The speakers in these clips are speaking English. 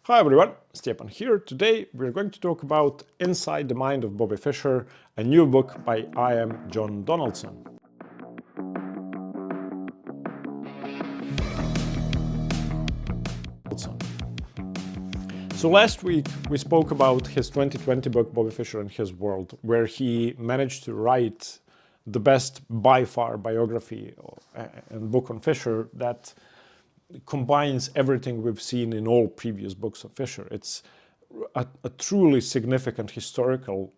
Hi everyone, Stepan here. Today we're going to talk about Inside the Mind of Bobby Fischer, a new book by IM John Donaldson. So last week we spoke about his 2020 book, Bobby Fischer and His World, where he managed to write the best by far biography and book on Fischer that combines everything we've seen in all previous books of Fischer. It's a truly significant historical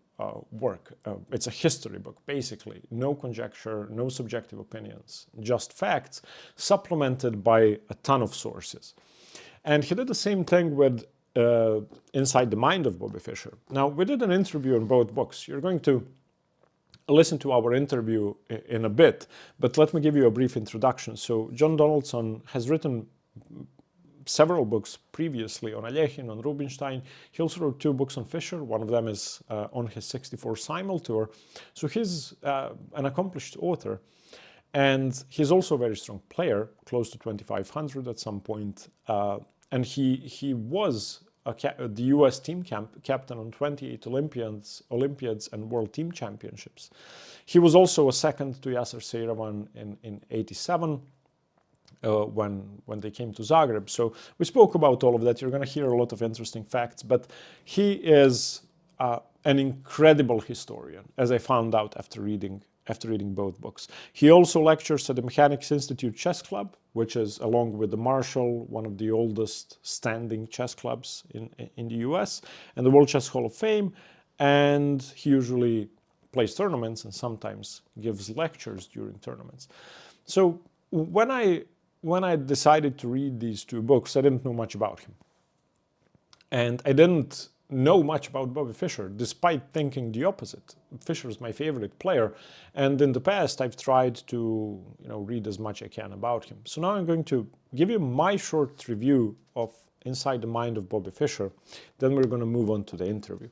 work. It's a history book, basically. No conjecture, no subjective opinions, just facts, supplemented by a ton of sources. And he did the same thing with Inside the Mind of Bobby Fischer. Now, we did an interview on both books. You're going to listen to our interview in a bit, but let me give you a brief introduction. So John Donaldson has written several books previously on Alekhine, on Rubinstein. He also wrote 2 books on Fischer. One of them is on his 64 Simul tour. So he's an accomplished author. And he's also a very strong player, close to 2,500 at some point. And he was the US team captain on 28 Olympiads and World Team Championships. He was also a second to Yasser Seirawan in '87 when they came to Zagreb. So we spoke about all of that. You're going to hear a lot of interesting facts, but he is an incredible historian, as I found out after reading both books. He also lectures at the Mechanics Institute Chess Club, which is, along with the Marshall, one of the oldest standing chess clubs in the US, and the World Chess Hall of Fame. And he usually plays tournaments and sometimes gives lectures during tournaments. So when I decided to read these 2 books, I didn't know much about him. And I didn't know much about Bobby Fischer, despite thinking the opposite. Fischer is my favorite player, and in the past I've tried to read as much as I can about him. So now I'm going to give you my short review of Inside the Mind of Bobby Fischer, then we're going to move on to the interview.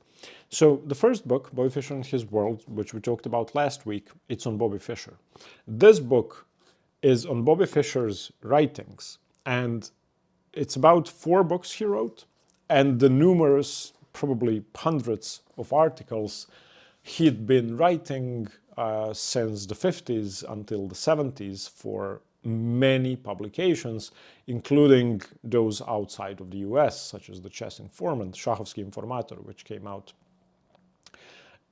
So the first book, Bobby Fischer and His World, which we talked about last week, it's on Bobby Fischer. This book is on Bobby Fischer's writings, and it's about 4 books he wrote, and the numerous, probably hundreds of articles he'd been writing since the 50s until the 70s for many publications, including those outside of the US, such as the Chess Informant, Shahovsky Informator, which came out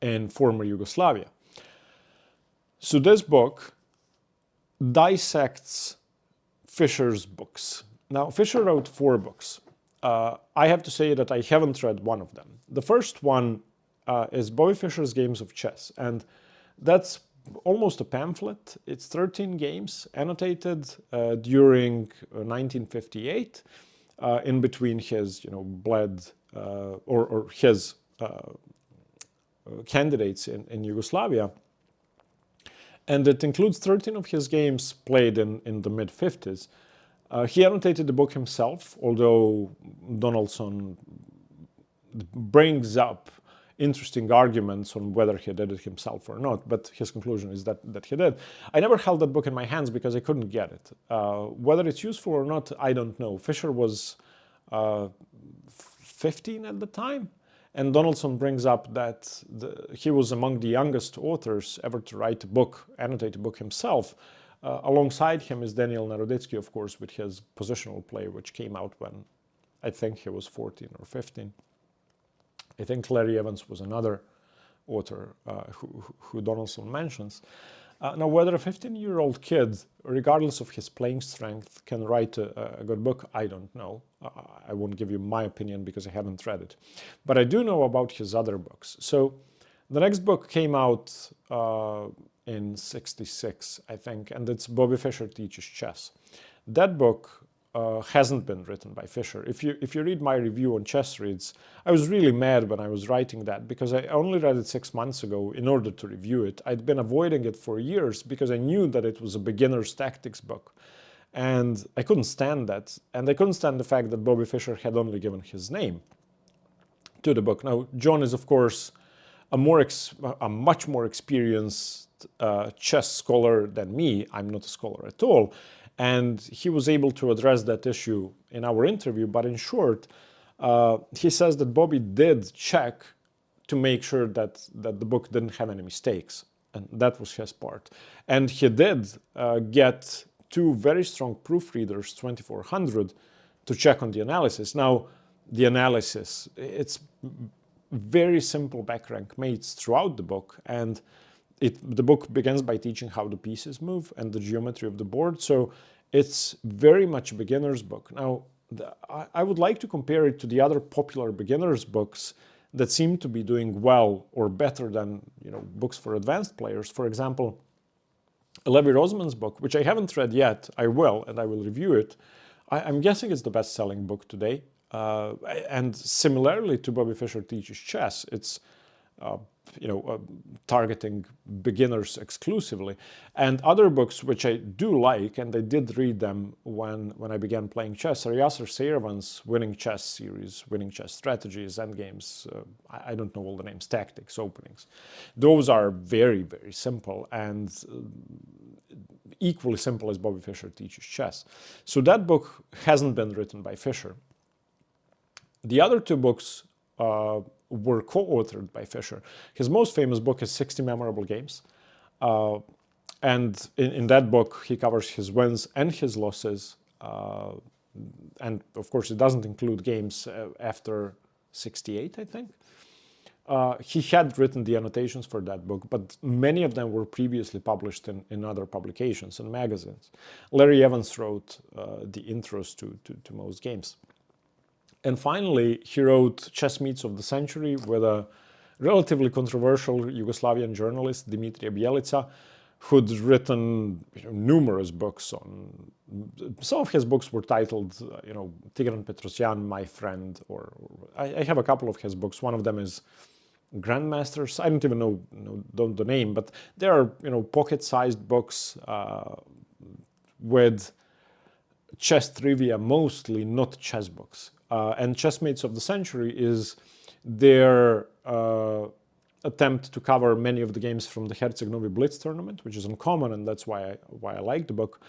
in former Yugoslavia. So this book dissects Fischer's books. Now, Fischer wrote 4 books. I have to say that I haven't read one of them. The first one is Bobby Fischer's Games of Chess, and that's almost a pamphlet. It's 13 games annotated during 1958, in between his, or his candidates in Yugoslavia. And it includes 13 of his games played in the mid-50s. He annotated the book himself, although Donaldson brings up interesting arguments on whether he did it himself or not, but his conclusion is that he did. I never held that book in my hands because I couldn't get it. Whether it's useful or not, I don't know. Fischer was 15 at the time, and Donaldson brings up that he was among the youngest authors ever to write a book, annotate a book himself. Alongside him is Daniel Naroditsky, of course, with his positional play, which came out when I think he was 14 or 15. I think Larry Evans was another author who Donaldson mentions. Now, whether a 15-year-old kid, regardless of his playing strength, can write a good book, I don't know. I won't give you my opinion because I haven't read it. But I do know about his other books. So the next book came out in '66, I think, and it's Bobby Fischer Teaches Chess. That book hasn't been written by Fischer. If you read my review on Chessreads, I was really mad when I was writing that because I only read it 6 months ago in order to review it. I'd been avoiding it for years because I knew that it was a beginner's tactics book. And I couldn't stand that. And I couldn't stand the fact that Bobby Fischer had only given his name to the book. Now, John is, of course, a much more experienced chess scholar than me. I'm not a scholar at all. And he was able to address that issue in our interview. But in short, he says that Bobby did check to make sure that the book didn't have any mistakes, and that was his part. And he did get two very strong proofreaders, 2400, to check on the analysis. Now, the analysis, it's very simple backrank mates throughout the book, and the book begins by teaching how the pieces move and the geometry of the board, so it's very much a beginner's book. Now, I would like to compare it to the other popular beginners books that seem to be doing well or better than books for advanced players. For example, Levi Rosman's book, which I haven't read yet, I will, and I will review it. I'm guessing it's the best-selling book today. And similarly to Bobby Fischer Teaches Chess, it's targeting beginners exclusively. And other books which I do like, and I did read them when I began playing chess, are Yasser Seiravan's Winning Chess series, Winning Chess Strategies, Endgames, I don't know all the names, Tactics, Openings. Those are very, very simple and equally simple as Bobby Fischer Teaches Chess. So that book hasn't been written by Fischer. The other two books were co-authored by Fischer. His most famous book is 60 Memorable Games. And in that book, he covers his wins and his losses. And of course, it doesn't include games after 68, I think. He had written the annotations for that book, but many of them were previously published in other publications and magazines. Larry Evans wrote the intros to most games. And finally, he wrote Chess Meets of the Century with a relatively controversial Yugoslavian journalist, Dimitrija Bjelica, who'd written numerous books on... Some of his books were titled, Tigran Petrosyan, My Friend, or I have a couple of his books. One of them is Grandmasters. I don't even know the name, but they are, pocket-sized books with chess trivia mostly, not chess books. And Chessmates of the Century is their attempt to cover many of the games from the Herceg Novi Blitz tournament, which is uncommon, and that's why I like the book.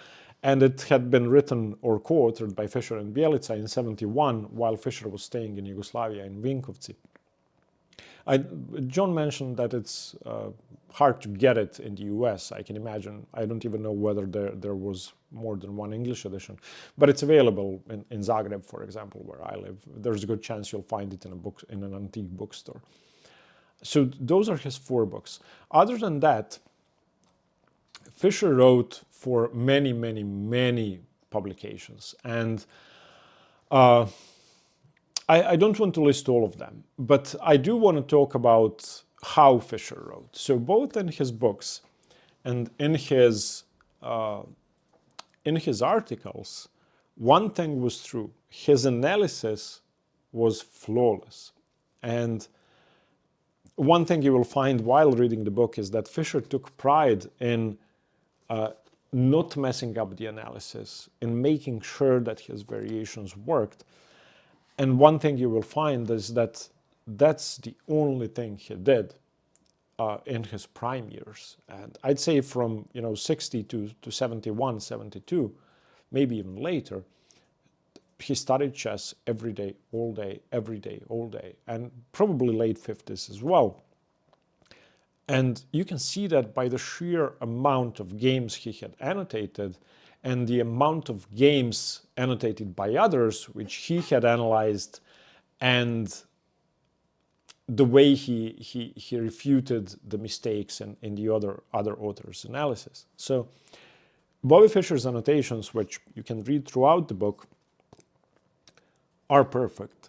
And it had been written or co-authored by Fischer and Bjelica in '71, while Fischer was staying in Yugoslavia in Vinkovci. John mentioned that it's hard to get it in the US, I can imagine. I don't even know whether there was more than one English edition, but it's available in Zagreb, for example, where I live. There's a good chance you'll find it in an antique bookstore. So those are his 4 books. Other than that, Fischer wrote for many, many, many publications, and I don't want to list all of them, but I do want to talk about how Fischer wrote. So both in his books and in his articles, one thing was true. His analysis was flawless. And one thing you will find while reading the book is that Fischer took pride in not messing up the analysis, in making sure that his variations worked. And one thing you will find is that that's the only thing he did in his prime years. And I'd say from 60 to 71, 72, maybe even later, he studied chess every day, all day, every day, all day, and probably late 50s as well. And you can see that by the sheer amount of games he had annotated and the amount of games annotated by others, which he had analyzed, and the way he refuted the mistakes in the other authors' analysis. So Bobby Fischer's annotations, which you can read throughout the book, are perfect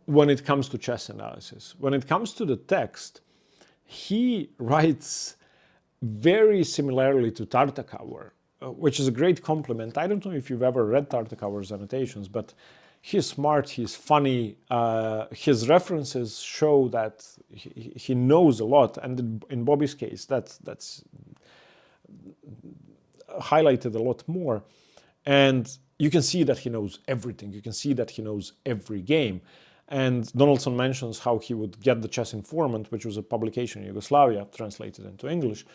when it comes to chess analysis. When it comes to the text, he writes very similarly to Tartakower, which is a great compliment. I don't know if you've ever read Tartakower's annotations, but he's smart, he's funny, his references show that he knows a lot, and in Bobby's case, that's highlighted a lot more. And you can see that he knows everything. You can see that he knows every game. And Donaldson mentions how he would get the Chess Informant, which was a publication in Yugoslavia, translated into English,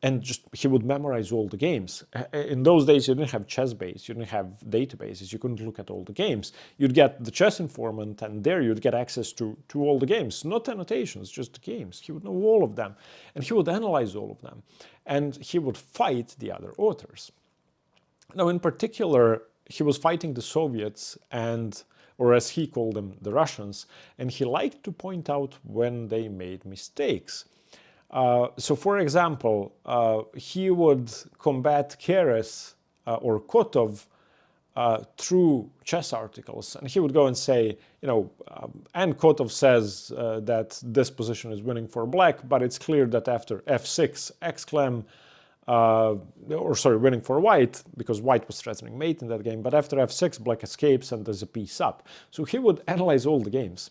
and just he would memorize all the games. In those days, you didn't have ChessBase, you didn't have databases, you couldn't look at all the games. You'd get the Chess Informant, and there you'd get access to all the games, not annotations, just the games. He would know all of them, and he would analyze all of them, and he would fight the other authors. Now, in particular, he was fighting the Soviets, and, or as he called them, the Russians, and he liked to point out when they made mistakes. So, for example, he would combat Keres or Kotov through chess articles, and he would go and say, you know, and Kotov says that this position is winning for black, but it's clear that after f6, exclam, winning for white, because white was threatening mate in that game, but after f6, black escapes and there's a piece up. So he would analyze all the games.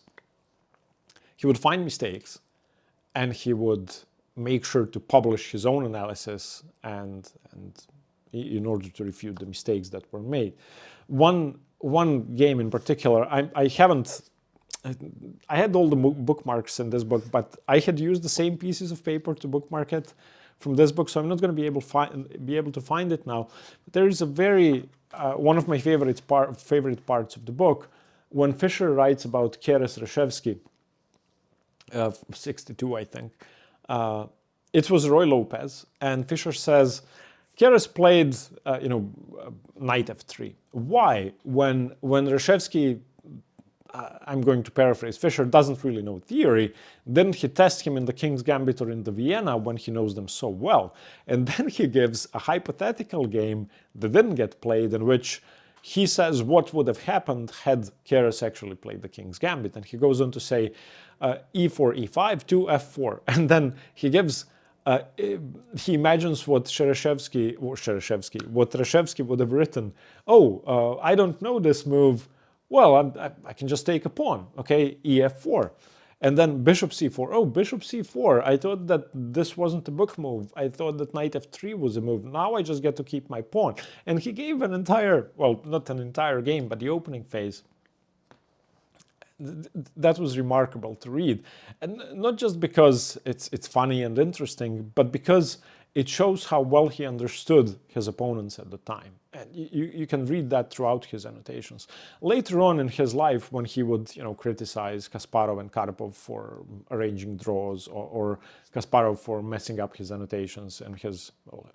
He would find mistakes, and he would make sure to publish his own analysis and in order to refute the mistakes that were made. One game in particular, I had all the bookmarks in this book, but I had used the same pieces of paper to bookmark it from this book, so I'm not going to be able to find it now. But there is a very one of my favorite parts of the book when Fischer writes about Keres Reshevsky, 62, I think. It was Roy Lopez, and Fischer says Keres played, knight f3. Why? When Reshevsky, I'm going to paraphrase, Fischer doesn't really know theory, didn't he test him in the King's Gambit or in the Vienna when he knows them so well? And then he gives a hypothetical game that didn't get played, in which he says what would have happened had Keres actually played the King's Gambit. And he goes on to say e4, e5, 2, f4. And then he gives, he imagines what Reshevsky would have written. Oh, I don't know this move. Well, I can just take a pawn, okay, ef4. And then bishop c4. Oh, bishop c4. I thought that this wasn't a book move. I thought that knight f3 was a move. Now I just get to keep my pawn. And he gave an entire, well, not an entire game, but the opening phase. That was remarkable to read. And not just because it's funny and interesting, but because it shows how well he understood his opponents at the time. And you can read that throughout his annotations. Later on in his life, when he would criticize Kasparov and Karpov for arranging draws, or Kasparov for messing up his annotations in his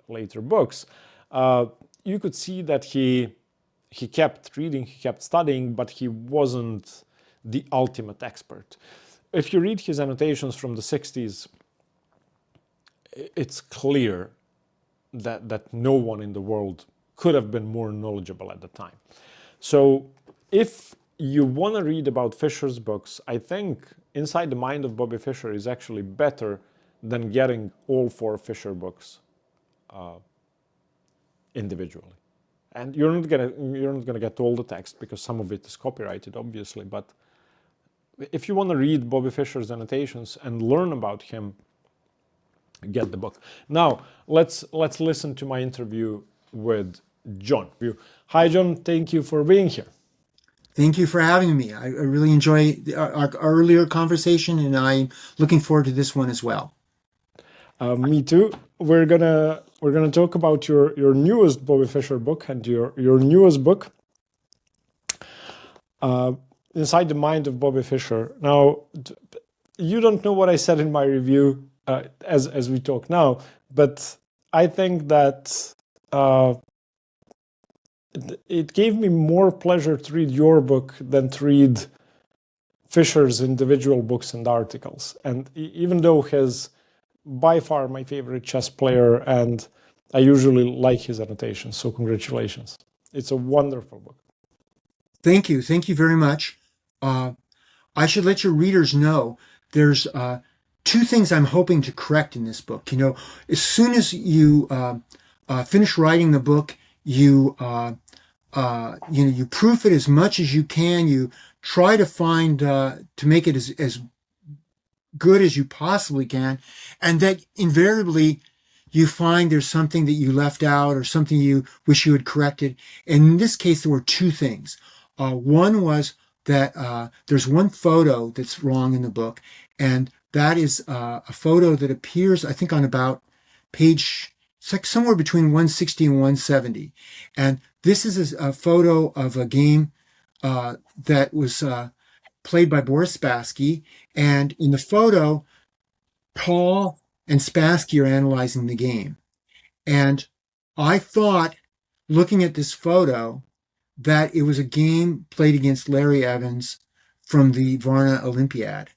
later books, you could see that he kept reading, he kept studying, but he wasn't the ultimate expert. If you read his annotations from the 60s, it's clear that no one in the world could have been more knowledgeable at the time. So if you want to read about Fischer's books, I think Inside the Mind of Bobby Fischer is actually better than getting all 4 Fischer books individually. And you're not gonna get all the text, because some of it is copyrighted, obviously. But if you want to read Bobby Fischer's annotations and learn about him, get the book. Now let's listen to my interview with John. Hi, John. Thank you for being here. Thank you for having me. I really enjoy our earlier conversation, and I'm looking forward to this one as well. Me too. We're gonna talk about your newest Bobby Fischer book, and your newest book, Inside the Mind of Bobby Fischer. Now, you don't know what I said in my review as we talk now, but I think that it gave me more pleasure to read your book than to read Fischer's individual books and articles. And even though he's by far my favorite chess player, and I usually like his annotations, so congratulations. It's a wonderful book. Thank you. Thank you very much. I should let your readers know there's 2 things I'm hoping to correct in this book. As soon as you finish writing the book, you proof it as much as you can. You try to find to make it as good as you possibly can, and that invariably you find there's something that you left out or something you wish you had corrected. And in this case, there were 2 things. One was that there's one photo that's wrong in the book, and that is a photo that appears, I think, on about page, it's like somewhere between 160 and 170. And this is a photo of a game that was played by Boris Spassky. And in the photo, Paul and Spassky are analyzing the game. And I thought, looking at this photo, that it was a game played against Larry Evans from the Varna Olympiad.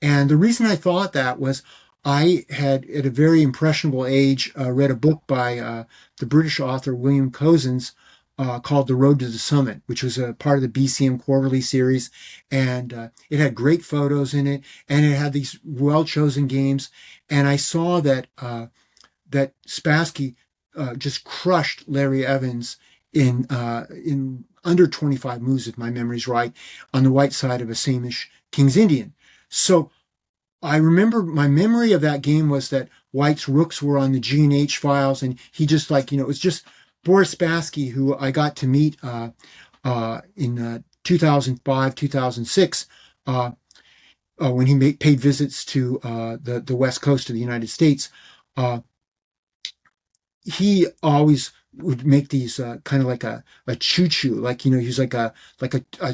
And the reason I thought that was I had, at a very impressionable age, read a book by the British author William Cousins called The Road to the Summit, which was a part of the BCM Quarterly series. And it had great photos in it, and it had these well-chosen games. And I saw that that Spassky just crushed Larry Evans in under 25 moves, if my memory's right, on the white side of a Samish King's Indian. So I remember my memory of that game was that White's rooks were on the G&H files, and he just it was just Boris Spassky, who I got to meet in 2005, 2006, when he paid visits to the West Coast of the United States. He always would make these kind of like a choo-choo, like, he's like a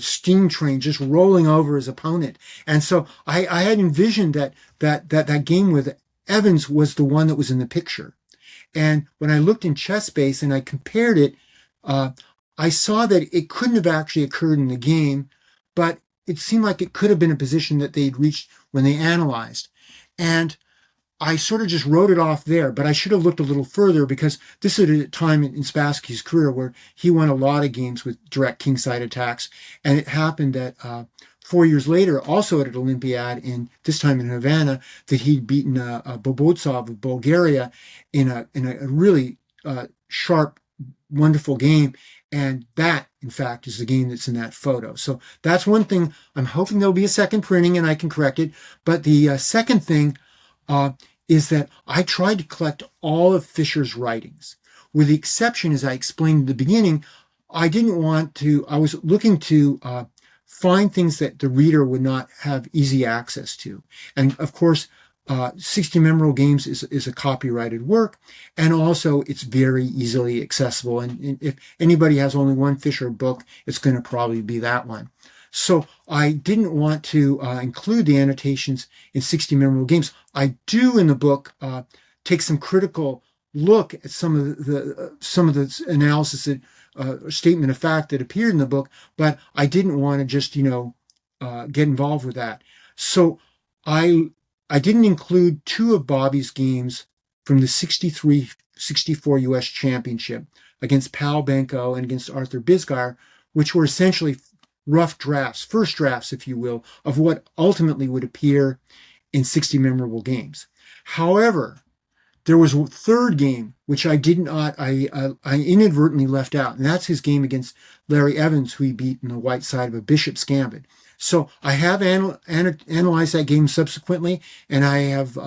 steam train just rolling over his opponent. And so I had envisioned that game with Evans was the one that was in the picture. And when I looked in ChessBase and I compared it, I saw that it couldn't have actually occurred in the game, but it seemed like it could have been a position that they'd reached when they analyzed. And I sort of just wrote it off there, but I should have looked a little further, because this is a time in Spassky's career where he won a lot of games with direct kingside attacks. And it happened that 4 years later, also at an Olympiad, this time in Havana, that he'd beaten Bobotsov of Bulgaria in a really sharp, wonderful game. And that, in fact, is the game that's in that photo. So that's one thing. I'm hoping there'll be a second printing and I can correct it. But the second thing is that I tried to collect all of Fischer's writings, with the exception, as I explained at the beginning, I was looking to find things that the reader would not have easy access to. And of course, 60 Memorable Games is a copyrighted work, and also it's very easily accessible. And if anybody has only one Fischer book, it's going to probably be that one. So I didn't want to include the annotations in 60 Memorable Games. I do in the book take some critical look at some of the analysis that statement of fact that appeared in the book, but I didn't want to just get involved with that. So I didn't include two of Bobby's games from the 63-64 U.S. Championship against Pal Benko and against Arthur Bisgar, which were essentially rough drafts, first drafts, if you will, of what ultimately would appear in 60 Memorable Games. However, there was a third game which I inadvertently left out, and that's his game against Larry Evans, who he beat in the white side of a Bishop's Gambit. So I have analyzed that game subsequently, and I have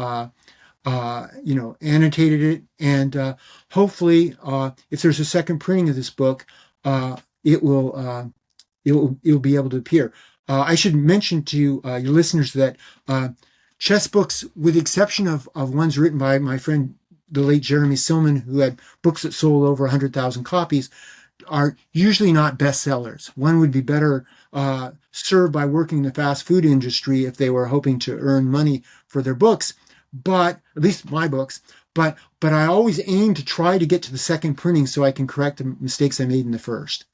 annotated it, and hopefully, if there's a second printing of this book, it will be able to appear. I should mention to your listeners that chess books, with the exception of ones written by my friend, the late Jeremy Silman, who had books that sold over 100,000 copies, are usually not bestsellers. One would be better served by working in the fast food industry if they were hoping to earn money for their books, but at least my books. But I always aim to try to get to the second printing so I can correct the mistakes I made in the first.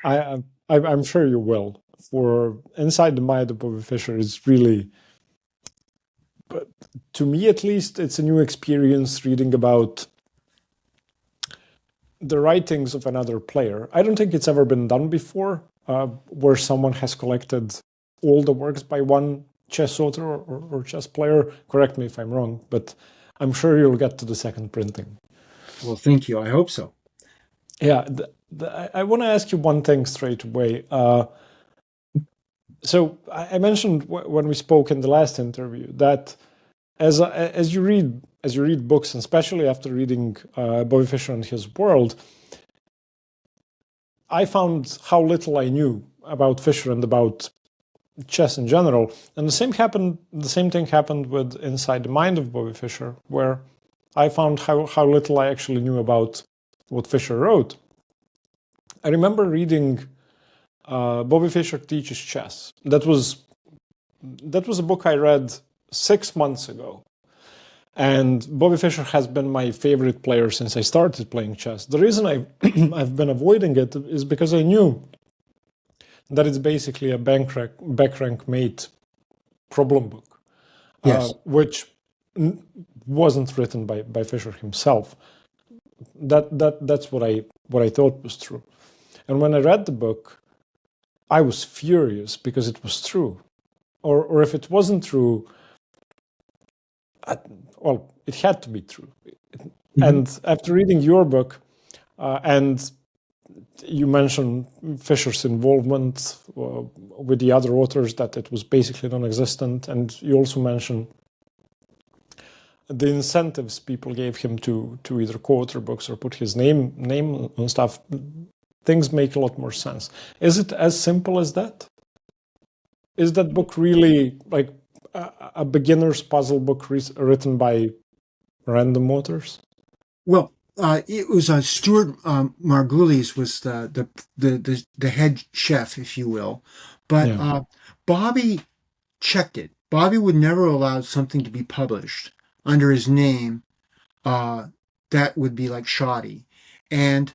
I'm sure you will. For Inside the Mind of Bobby Fischer is really, but to me at least, it's a new experience reading about the writings of another player. I don't think it's ever been done before, where someone has collected all the works by one chess author or chess player. Correct me if I'm wrong, but I'm sure you'll get to the second printing. Well, thank you. I hope so. Yeah, I want to ask you one thing straight away. So I mentioned when we spoke in the last interview that as you read books, and especially after reading Bobby Fischer and his world, I found how little I knew about Fischer and about chess in general. And the same thing happened with Inside the Mind of Bobby Fischer, where I found how little I actually knew about what Fischer wrote. I remember reading Bobby Fischer Teaches Chess. That was a book I read 6 months ago. And Bobby Fischer has been my favorite player since I started playing chess. The reason I've been avoiding it is because I knew that it's basically a backrank mate problem book, Yes. which wasn't written by Fischer himself. That's what I thought was true. And when I read the book, I was furious because it was true. Or if it wasn't true, well, it had to be true. Mm-hmm. And after reading your book, and you mentioned Fischer's involvement with the other authors, that it was basically non-existent, and you also mentioned the incentives people gave him to either co-author books or put his name on stuff. Things make a lot more sense. Is it as simple as that? Is that book really like a beginner's puzzle book written by random authors? Well, it was Stuart Margulies was the head chef, if you will, but Yeah. Bobby checked it. Bobby would never allow something to be published under his name that would be like shoddy, and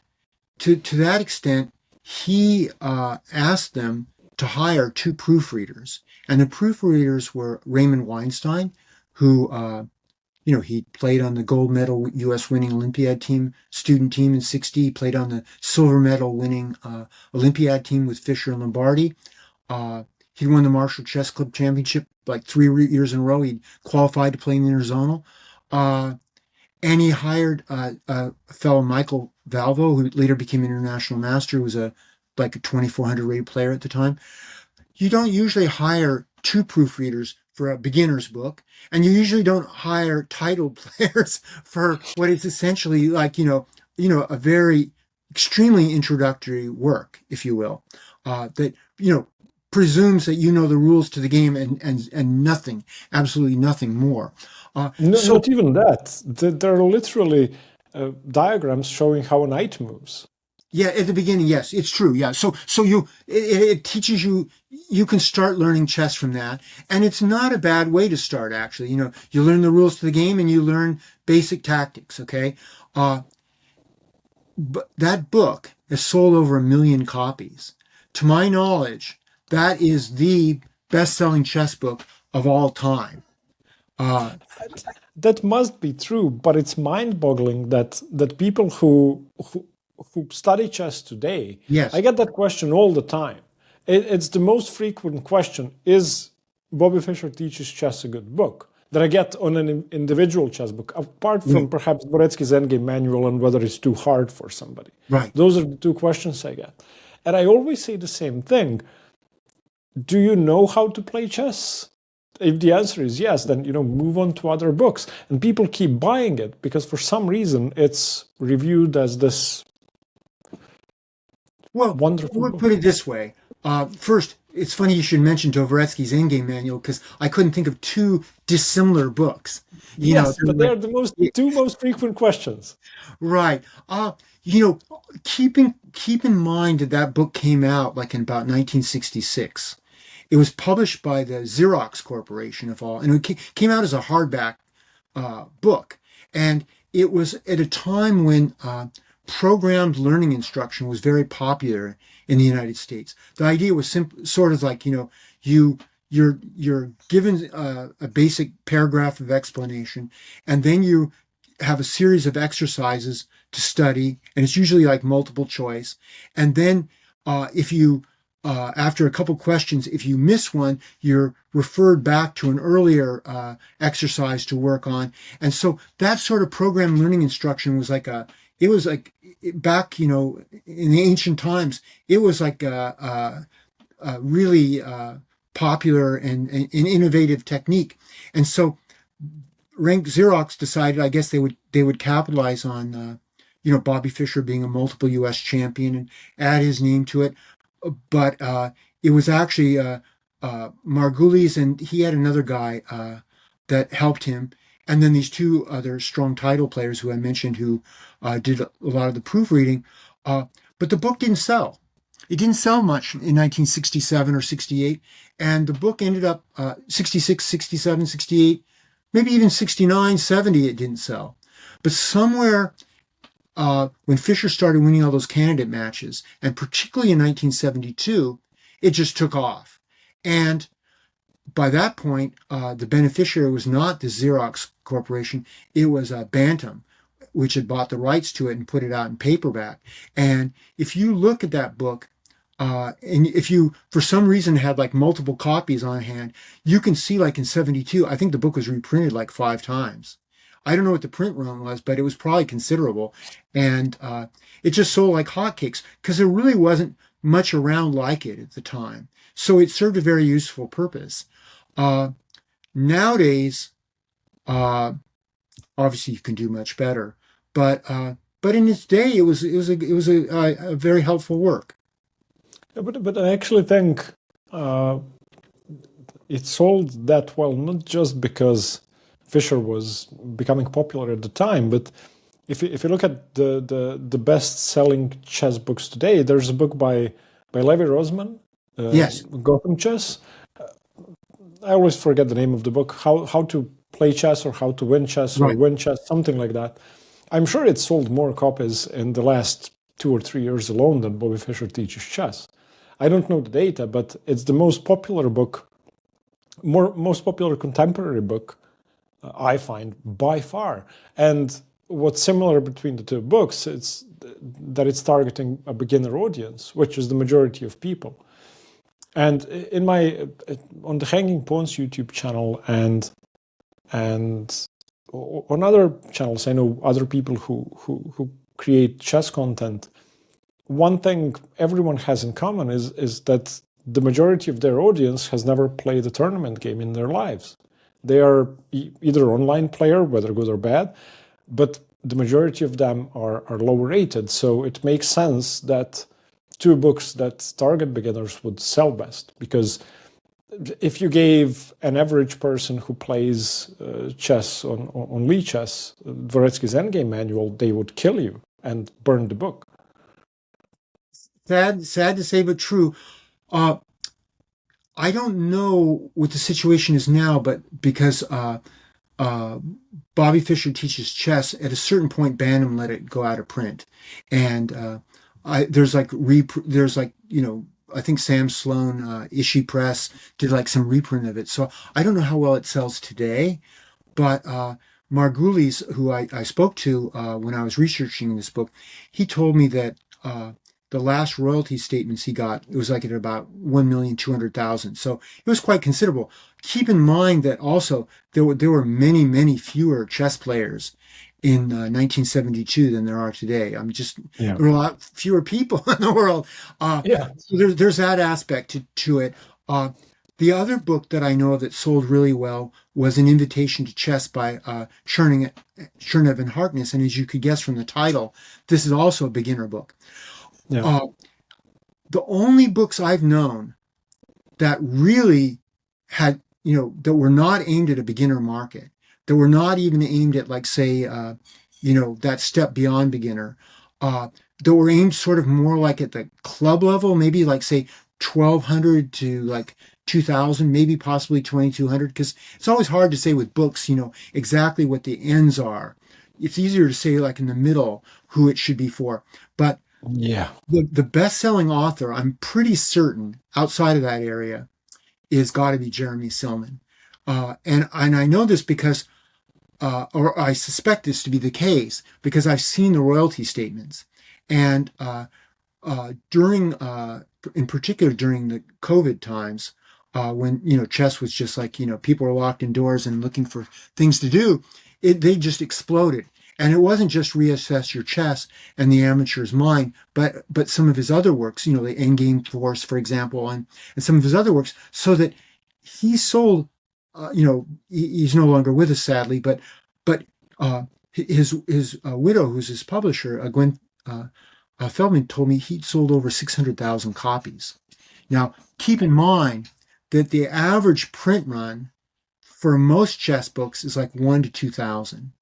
to that extent, he asked them to hire 2 proofreaders, and the proofreaders were Raymond Weinstein, who he played on the gold medal U.S. winning Olympiad team, student team in '60. He played on the silver medal winning Olympiad team with Fischer and Lombardi. He won the Marshall Chess Club Championship like 3 years in a row. He qualified to play in the interzonal. And he hired a fellow, Michael Valvo, who later became an international master, who was a 2,400 rated player at the time. You don't usually hire 2 proofreaders for a beginner's book, and you usually don't hire titled players for what is essentially a very extremely introductory work, if you will, that presumes that you know the rules to the game and nothing, absolutely nothing more. Not even that. There are literally diagrams showing how a knight moves. Yeah, at the beginning, yes, it's true. Yeah, so it teaches you. You can start learning chess from that, and it's not a bad way to start. Actually, you learn the rules to the game and you learn basic tactics. Okay, but that book has sold over 1 million copies. To my knowledge, that is the best-selling chess book of all time. That must be true, but it's mind-boggling that people who study chess today, Yes. I get that question all the time. It's the most frequent question: is Bobby Fischer Teaches Chess a good book? That I get on an individual chess book, apart from perhaps Boretsky's Endgame Manual and whether it's too hard for somebody. Right. Those are the 2 questions I get. And I always say the same thing. Do you know how to play chess? If the answer is yes, then move on to other books. And people keep buying it because for some reason it's reviewed as this wonderful we'll book. put it this way. First, it's funny you should mention Dvoretsky's Endgame Manual, because I couldn't think of 2 dissimilar books. But they're the 2 most frequent questions. Right. Keep in mind that book came out like in about 1966. It was published by the Xerox Corporation of all, and it came out as a hardback book. And it was at a time when programmed learning instruction was very popular in the United States. The idea was sort of like, you're given a basic paragraph of explanation, and then you have a series of exercises to study, and it's usually like multiple choice. And then if you after a couple questions, if you miss one, you're referred back to an earlier exercise to work on. And so that sort of program learning instruction was back, in the ancient times, it was like a really popular and innovative technique. And so Rank Xerox decided, I guess they would capitalize on, Bobby Fischer being a multiple U.S. champion and add his name to it. But it was actually Margulies, and he had another guy that helped him, and then these two other strong title players who I mentioned who did a lot of the proofreading. But the book didn't sell. It didn't sell much in 1967 or 68, and the book ended up 66, 67, 68, maybe even 69, 70, it didn't sell. But somewhere when Fischer started winning all those candidate matches, and particularly in 1972, it just took off. And by that point, the beneficiary was not the Xerox Corporation, it was Bantam, which had bought the rights to it and put it out in paperback. And if you look at that book, and if you, for some reason, had like multiple copies on hand, you can see like in 72, I think the book was reprinted like 5 times. I don't know what the print run was, but it was probably considerable. And it just sold like hotcakes because there really wasn't much around like it at the time. So it served a very useful purpose. Nowadays, obviously you can do much better, but in its day, it was a very helpful work. Yeah, but I actually think it sold that well, not just because Fischer was becoming popular at the time, but if you look at the best-selling chess books today, there's a book by Levi Rosman, Yes. Gotham Chess. I always forget the name of the book. How to play chess or how to win chess or Right. win chess, something like that. I'm sure it sold more copies in the last 2 or 3 years alone than Bobby Fischer Teaches Chess. I don't know the data, but it's the most popular book, most popular contemporary book I find by far. And what's similar between the two books, it's that it's targeting a beginner audience, which is the majority of people. And in my on the Hanging Pawns YouTube channel and on other channels, I know other people who create chess content. One thing everyone has in common is that the majority of their audience has never played a tournament game in their lives. They are either online player, whether good or bad, but the majority of them are lower rated. So it makes sense that 2 books that target beginners would sell best, because if you gave an average person who plays chess on Lichess Dvoretsky's Endgame Manual, they would kill you and burn the book. Sad to say, but true. I don't know what the situation is now, but because Bobby Fischer Teaches Chess, at a certain point, Bantam let it go out of print, and there's like I think Sam Sloan, Ishii Press did like some reprint of it. So I don't know how well it sells today, but Margulies, who I spoke to when I was researching this book, he told me that the last royalty statements he got, it was like at about 1,200,000. So it was quite considerable. Keep in mind that also there were many fewer chess players in 1972 than there are today. There are a lot fewer people in the world. So there's that aspect to it. The other book that I know of that sold really well was An Invitation to Chess by Chernev and Harkness. And as you could guess from the title, this is also a beginner book. Yeah. The only books I've known that really had, that were not aimed at a beginner market, that were not even aimed at, like, say, that step beyond beginner, that were aimed sort of more like at the club level, maybe like, say, 1,200 to like 2,000, maybe possibly 2,200, because it's always hard to say with books, exactly what the ends are. It's easier to say, like, in the middle who it should be for. But Yeah. the best-selling author, I'm pretty certain, outside of that area, is got to be Jeremy Silman. And I know this because, or I suspect this to be the case, because I've seen the royalty statements. And in particular during the COVID times, when, chess was just like, people were locked indoors and looking for things to do, they just exploded. And it wasn't just Reassess Your Chess and The Amateur's Mind, but some of his other works, the Endgame Force, for example, and some of his other works, so that he sold, he's no longer with us, sadly, but his widow, who's his publisher, Gwen Feldman, told me he'd sold over 600,000 copies. Now, keep in mind that the average print run for most chess books is like 1 to 2,000.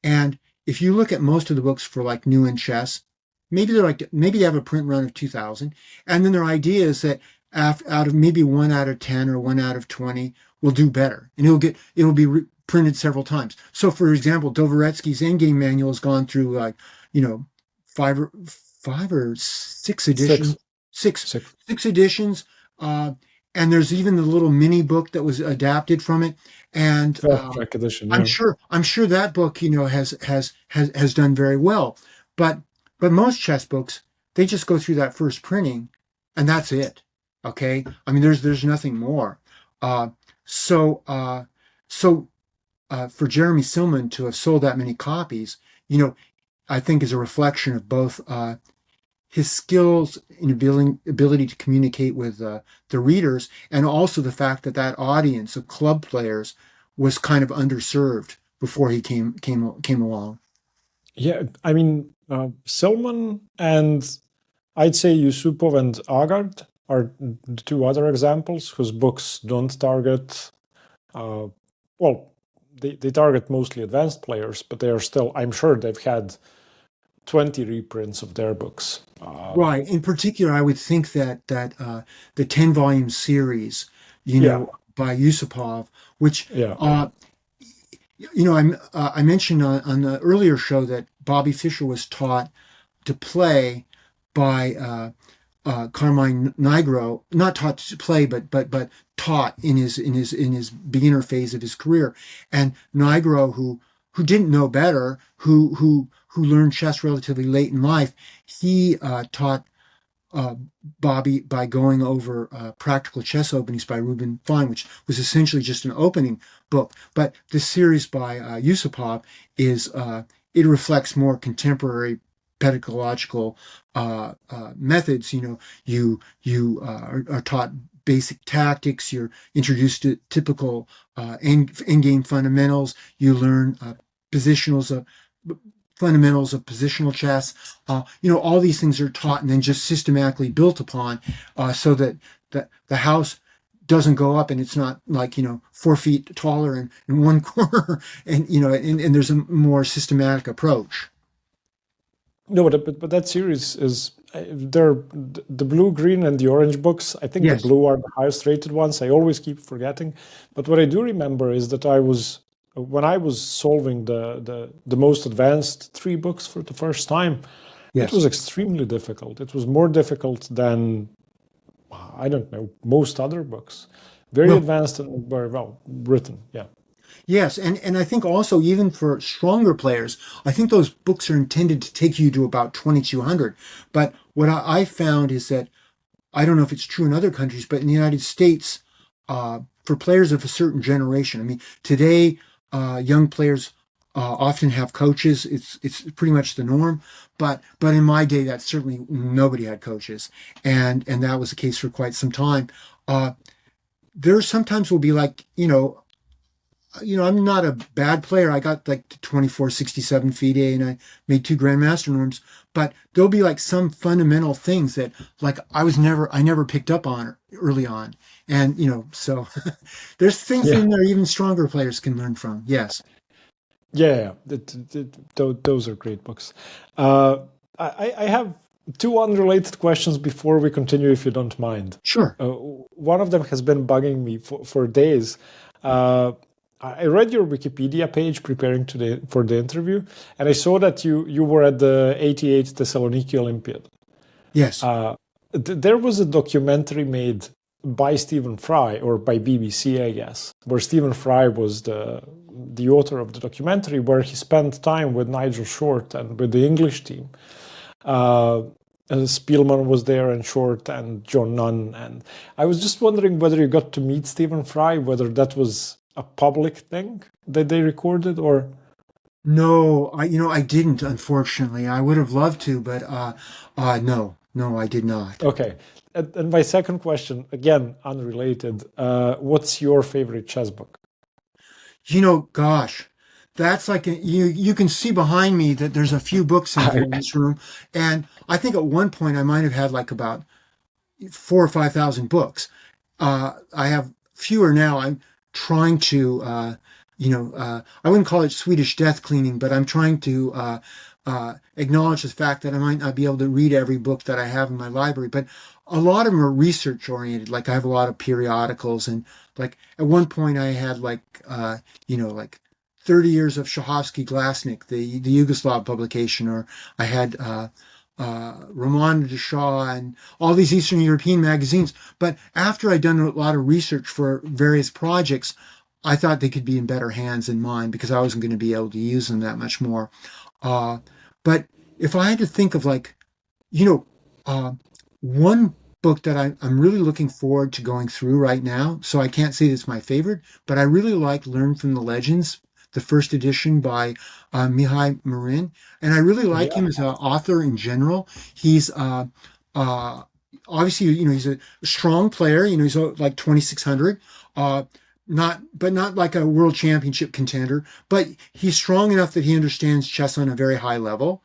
And if you look at most of the books for like new in chess, maybe they have a print run of 2,000. And then their idea is that out of maybe 1 out of 10 or 1 out of 20 will do better. And it'll be printed several times. So for example, Dvoretsky's Endgame Manual has gone through like, five or six editions, six editions. And there's even the little mini book that was adapted from it. And Track edition, yeah. I'm sure that book, has done very well. But most chess books, they just go through that first printing, and that's it. Okay, I mean, there's nothing more. So for Jeremy Silman to have sold that many copies, I think is a reflection of both his skills and ability to communicate with the readers, and also the fact that audience of club players was kind of underserved before he came along. Yeah, I mean, Silman and I'd say Yusupov and Agard are the two other examples whose books don't target, they target mostly advanced players, but they are still, I'm sure they've had 20 reprints of their books. Right. In particular, I would think that the 10-volume series, by Yusupov, which, I mentioned on the earlier show that Bobby Fischer was taught to play by Carmine Nigro, not taught to play, but taught in his beginner phase of his career. And Nigro, who didn't know better, who learned chess relatively late in life, he taught Bobby by going over Practical Chess Openings by Reuben Fine, which was essentially just an opening book. But the series by Yusupov it reflects more contemporary pedagogical methods. You are taught basic tactics. You're introduced to typical endgame fundamentals. You learn fundamentals of positional chess. All these things are taught and then just systematically built upon, so that the house doesn't go up and it's not like 4 feet taller in one corner, and there's a more systematic approach. No, but that series is they're the blue, green, and the orange books. I think Yes. the blue are the highest rated ones. I always keep forgetting, but what I do remember is that when I was solving the most advanced 3 books for the first time, Yes. it was extremely difficult. It was more difficult than, I don't know, most other books. Very advanced and very well written. Yeah. Yes, and I think also even for stronger players, I think those books are intended to take you to about 2,200. But what I found is that, I don't know if it's true in other countries, but in the United States, for players of a certain generation, I mean, today, young players often have coaches. It's pretty much the norm. But in my day, that certainly nobody had coaches, and that was the case for quite some time. There sometimes will be like, I'm not a bad player. I got like 2467 FIDE and I made 2 grandmaster norms, but there'll be like some fundamental things that like I never picked up on early on. And, so there's things in there even stronger players can learn from. Yes. Yeah. Those are great books. I have 2 unrelated questions before we continue, if you don't mind. Sure. One of them has been bugging me for days. I read your Wikipedia page preparing for the interview, and I saw that you were at the 88 Thessaloniki Olympiad. Yes. There was a documentary made by Stephen Fry, or by BBC, I guess, where Stephen Fry was the author of the documentary, where he spent time with Nigel Short and with the English team. Spielman was there, and Short, and John Nunn. And I was just wondering whether you got to meet Stephen Fry, whether that was a public thing that they recorded, or no, I didn't, unfortunately. I would have loved to, but no, I did not. Okay. And my second question, again unrelated, what's your favorite chess book? Gosh, that's like you can see behind me that there's a few books in here in this room, and I think at one point I might have had like about 4,000 or 5,000 books. I have fewer now. I'm trying to, I wouldn't call it Swedish death cleaning, but I'm trying to acknowledge the fact that I might not be able to read every book that I have in my library. But a lot of them are research oriented. Like I have a lot of periodicals, and like at one point I had like 30 years of Shahovsky Glasnik, the Yugoslav publication, or I had Roman de Shaw and all these Eastern European magazines. But after I'd done a lot of research for various projects, I thought they could be in better hands than mine because I wasn't going to be able to use them that much more. Uh, but if I had to think of you know, uh, one book that I'm really looking forward to going through right now, so I can't say it's my favorite, but I really like Learn from the Legends, the first edition by Mihai Marin, and I really like Yeah. him as an author in general. He's uh, obviously, he's a strong player. He's like 2,600. Uh, not like a world championship contender, but he's strong enough that he understands chess on a very high level,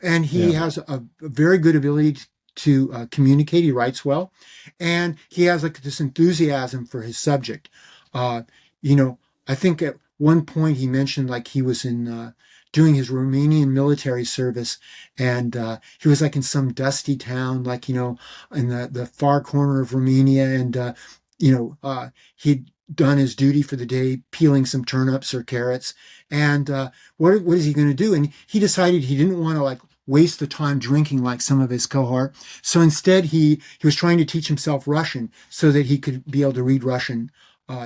and he Yeah. has a very good ability to communicate. He writes well, and he has like this enthusiasm for his subject. Uh, you know, I think at one point he mentioned like he was in doing his Romanian military service, and he was like in some dusty town, like in the far corner of Romania, and he'd done his duty for the day, peeling some turnips or carrots, and what is he going to do? And he decided he didn't want to like waste the time drinking like some of his cohort. So instead, he was trying to teach himself Russian so that he could be able to read Russian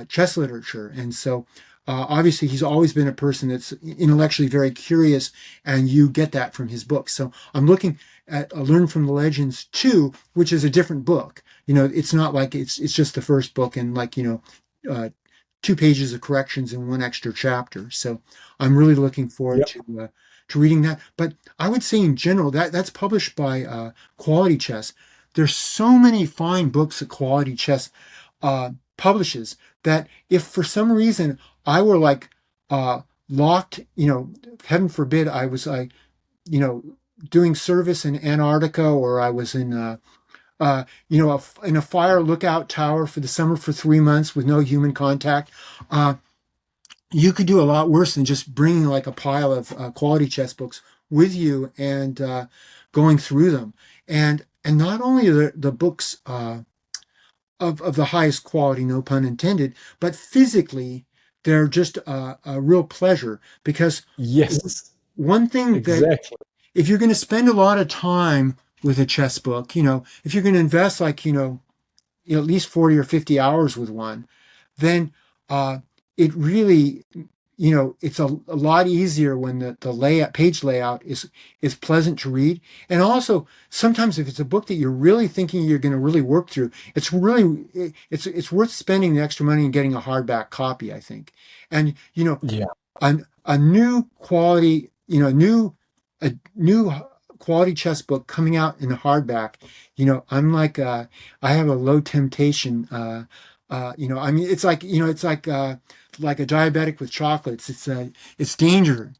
chess literature. And so obviously, he's always been a person that's intellectually very curious, and you get that from his books. So I'm looking at Learn from the Legends 2, which is a different book. It's not like it's just the first book and uh, 2 pages of corrections and one extra chapter. So I'm really looking forward Yeah. to reading that. But I would say in general that's published by Quality Chess. There's so many fine books that Quality Chess publishes that if for some reason I were like locked, heaven forbid, I was like, you know, doing service in Antarctica, or I was in in a fire lookout tower for the summer for 3 months with no human contact. Uh, you could do a lot worse than just bringing like a pile of quality chess books with you and going through them. And not only are the books of the highest quality, no pun intended, but physically they're just a real pleasure because Yes. one thing that Exactly. if you're going to spend a lot of time with a chess book, if you're going to invest at least 40 or 50 hours with one, then it really, it's a lot easier when the layout, page layout is pleasant to read. And also sometimes if it's a book that you're really thinking you're going to really work through, it's worth spending the extra money and getting a hardback copy, I think. And, Yeah. a new quality, a new quality chess book coming out in a hardback, I'm like, I have a low temptation. I mean, it's like a diabetic with chocolates. It's danger.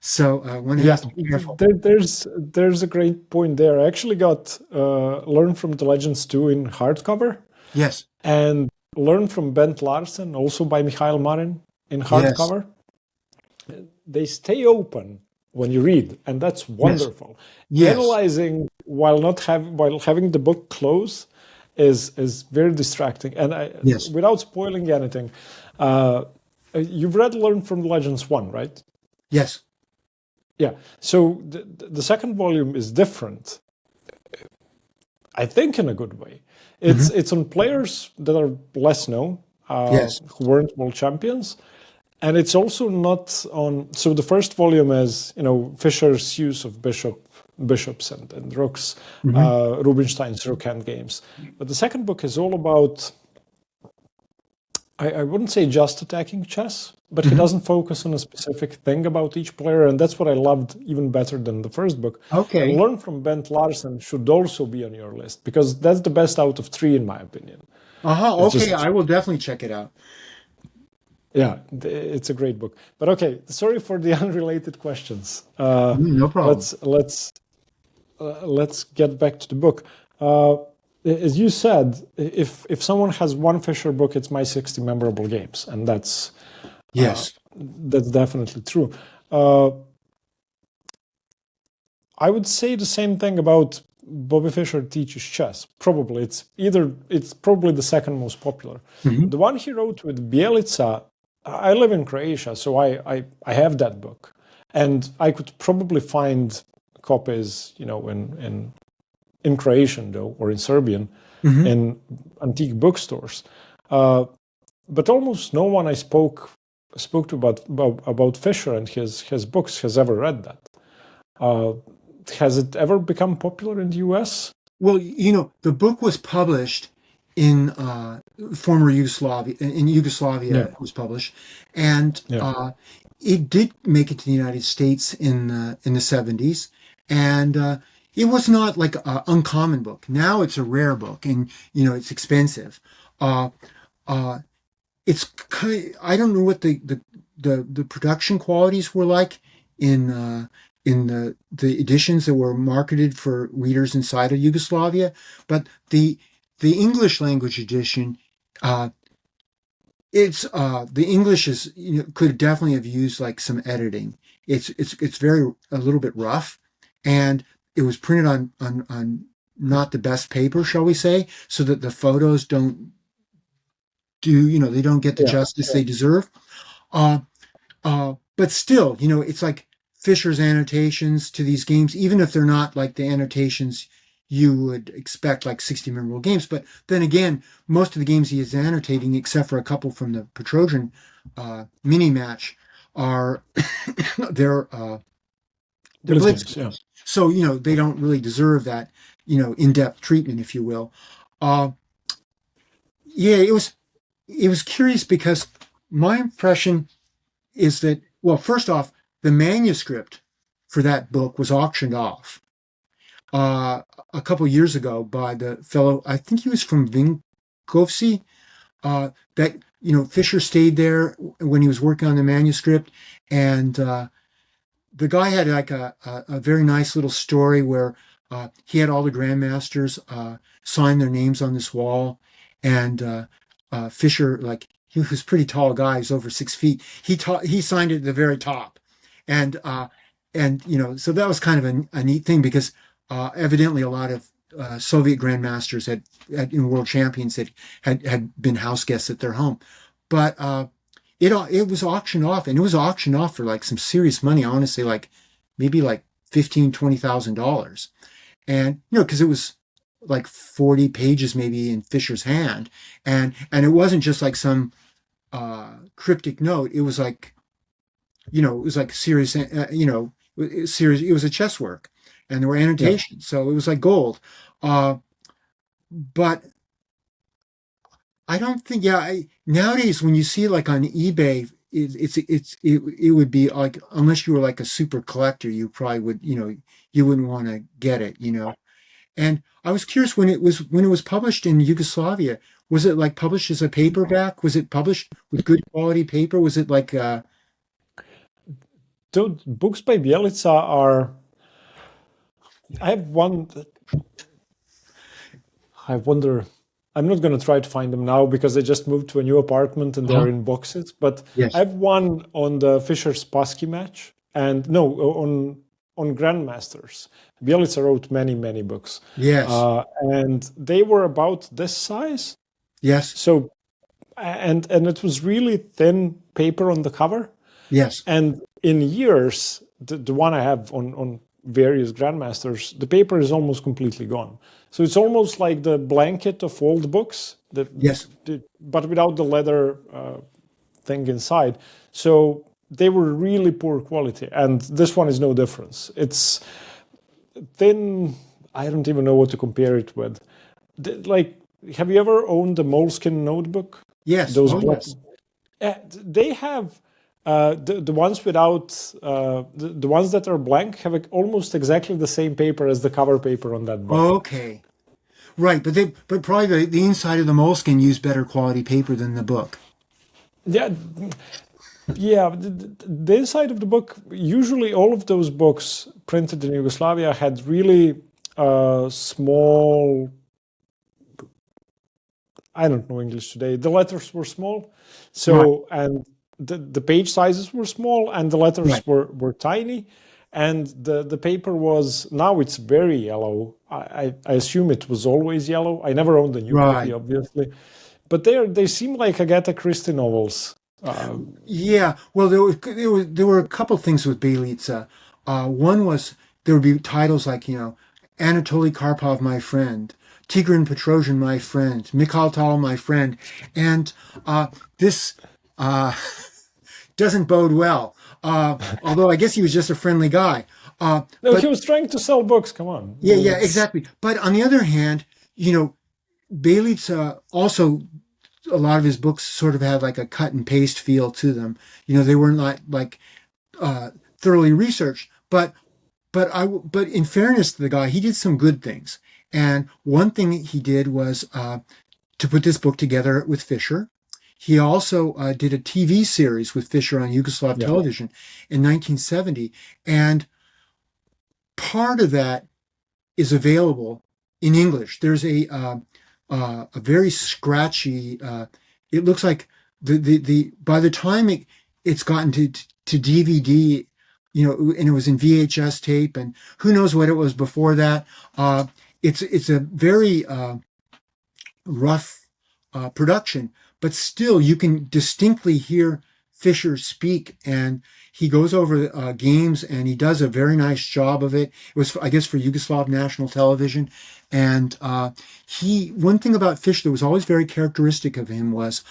So one Yeah, has to be careful. there's a great point there. I actually got Learn from the Legends 2 in hardcover Yes, and Learn from Bent Larsen, also by Mikhail Marin in yes, hardcover. They stay open when you read, and that's yes, wonderful. yes, Analyzing while having the book close is very distracting. And yes, without spoiling anything, uh, you've read Learn from the Legends 1, right? yes. Yeah. So the second volume is different, I think, in a good way. Hmm. It's on players that are less known, Yes, who weren't world champions, and it's also not on. So the first volume is Fischer's use of bishops and rooks, hmm. Rubinstein's rook end games, but the second book is all about. I wouldn't say just attacking chess, but he Hmm. doesn't focus on a specific thing about each player, and that's what I loved even better than the first book. And Okay. Learn from Bent Larsen should also be on your list because that's the best out of three, in my opinion. Uh-huh. It's Okay, just, I will definitely check it out. yeah, it's a great book. But okay, sorry for the unrelated questions. No problem. Let's let's get back to the book. Uh, as you said, if someone has one Fischer book, it's my 60 memorable games, and that's Yes. definitely true. I would say the same thing about Bobby Fischer Teaches Chess. Probably it's probably the second most popular. Hmm. The one he wrote with Bjelica. I live in Croatia, so I have that book, and I could probably find copies, in Croatian though, or in Serbian, Hmm. in antique bookstores. But almost no one I spoke to about Fischer and his books has ever read that. Has it ever become popular in the U.S.? Well, the book was published in former Yugoslavia. In Yugoslavia, Yeah, it was published, and yeah, it did make it to the United States in the 70s, and it was not like an uncommon book. Now it's a rare book, and it's expensive. Uh, uh, it's I don't know what the production qualities were like in the editions that were marketed for readers inside of Yugoslavia, but the English language edition, uh, it's the English is could definitely have used like some editing. It's very a little bit rough, and it was printed on not the best paper, shall we say, so that the photos don't they don't get the yeah, justice they deserve. Uh, but still, it's like Fischer's annotations to these games, even if they're not like the annotations you would expect, like 60 memorable games. But then again, most of the games he is annotating, except for a couple from the Petrosian mini match, are they're Blitz blitz games. Yeah, games. So they don't really deserve that in-depth treatment, if you will. Uh, yeah, it was curious because my impression is that, well, first off, the manuscript for that book was auctioned off uh, a couple years ago by the fellow, I think he was from Vinkovci, that, Fischer stayed there when he was working on the manuscript. And the guy had like a very nice little story where he had all the grandmasters sign their names on this wall. And Fischer, like, he was a pretty tall guy, he's over 6 feet. He signed it at the very top, and so that was kind of a neat thing because evidently a lot of Soviet grandmasters in world champions had been house guests at their home, but it was auctioned off, and it was auctioned off for like some serious money. I want to say like maybe like $15,000-$20,000, and because it was like 40 pages maybe in Fischer's hand, and it wasn't just like some cryptic note. It was like it was like serious, serious. It was a chess work, and there were yeah. annotations, so it was like gold. Uh, but I don't think, yeah. Nowadays, when you see like on eBay, it would be like, unless you were like a super collector, you probably would, you wouldn't want to get it. And I was curious when it was published in Yugoslavia, was it like published as a paperback? Was it published with good quality paper? Was it like Those books by Bjelica are. I have one. I wonder. I'm not going to try to find them now because they just moved to a new apartment and huh? they're in boxes. But I Yes. have one on the Fischer Spassky match, and no, on Grandmasters. Bjelica wrote many books, Yes. and they were about this size. Yes. So, and it was really thin paper on the cover. Yes. And in years, the one I have on various grandmasters, the paper is almost completely gone. So it's almost like the blanket of old books, Yes. but without the leather thing inside. So they were really poor quality, and this one is no difference. It's thin. I don't even know what to compare it with. Like, have you ever owned the Moleskine notebook? Yes. Those Oh, black. yes. They have the ones without the ones that are blank have almost exactly the same paper as the cover paper on that book. Okay. Right, but probably the inside of the moleskin used better quality paper than the book. Yeah, yeah. The inside of the book, usually all of those books printed in Yugoslavia had really small I don't know English today. The letters were small, Right, so and the page sizes were small, and the right, letters were tiny, and the paper was now it's very yellow. I assume it was always yellow. I never owned a new copy, right. obviously, but they seem like Agatha Christie novels. Yeah. Well, there were a couple things with Beylica. One was there would be titles like, Anatoly Karpov, my friend, Tigran Petrosian, my friend, Mikhail Tal, my friend, and this uh, doesn't bode well. Although I guess he was just a friendly guy. No, he But was trying to sell books. Come on, yeah, yeah, it's exactly. But on the other hand, Beylica also a lot of his books sort of had like a cut and paste feel to them. They weren't like thoroughly researched, but in fairness to the guy, he did some good things. And one thing he did was to put this book together with Fischer. He also did a TV series with Fischer on Yugoslav yeah. television in 1970, and part of that is available in English. There's a very scratchy. It looks like the by the time it's gotten to DVD, and it was in VHS tape, and who knows what it was before that. It's a very rough production, but still you can distinctly hear Fischer speak, and he goes over games, and he does a very nice job of it. It was, I guess, for Yugoslav national television, and one thing about Fischer that was always very characteristic of him was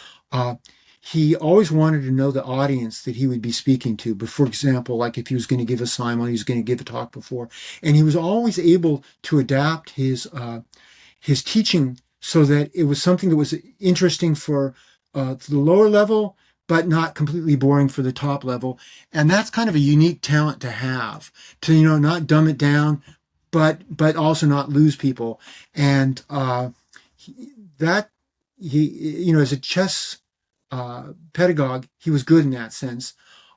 he always wanted to know the audience that he would be speaking to. But for example, like if he was going to give a simile, he was going to give a talk before, and he was always able to adapt his teaching so that it was something that was interesting for the lower level, but not completely boring for the top level. And that's kind of a unique talent to have, to not dumb it down, but also not lose people. And that he as a chess pedagogue, he was good in that sense.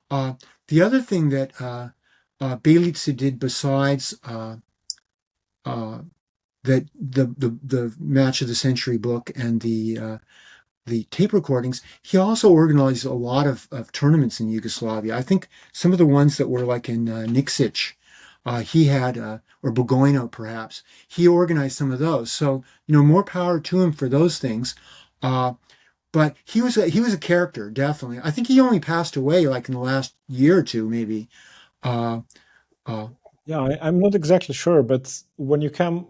The other thing that Beylica did besides that the match of the century book and the tape recordings, he also organized a lot of tournaments in Yugoslavia. I think some of the ones that were like in Nikšić, he had, or Bugojno perhaps, he organized some of those. So, more power to him for those things. But he was a character, definitely. I think he only passed away like in the last year or two, maybe. Uh, uh, Yeah, I'm not exactly sure, but when you come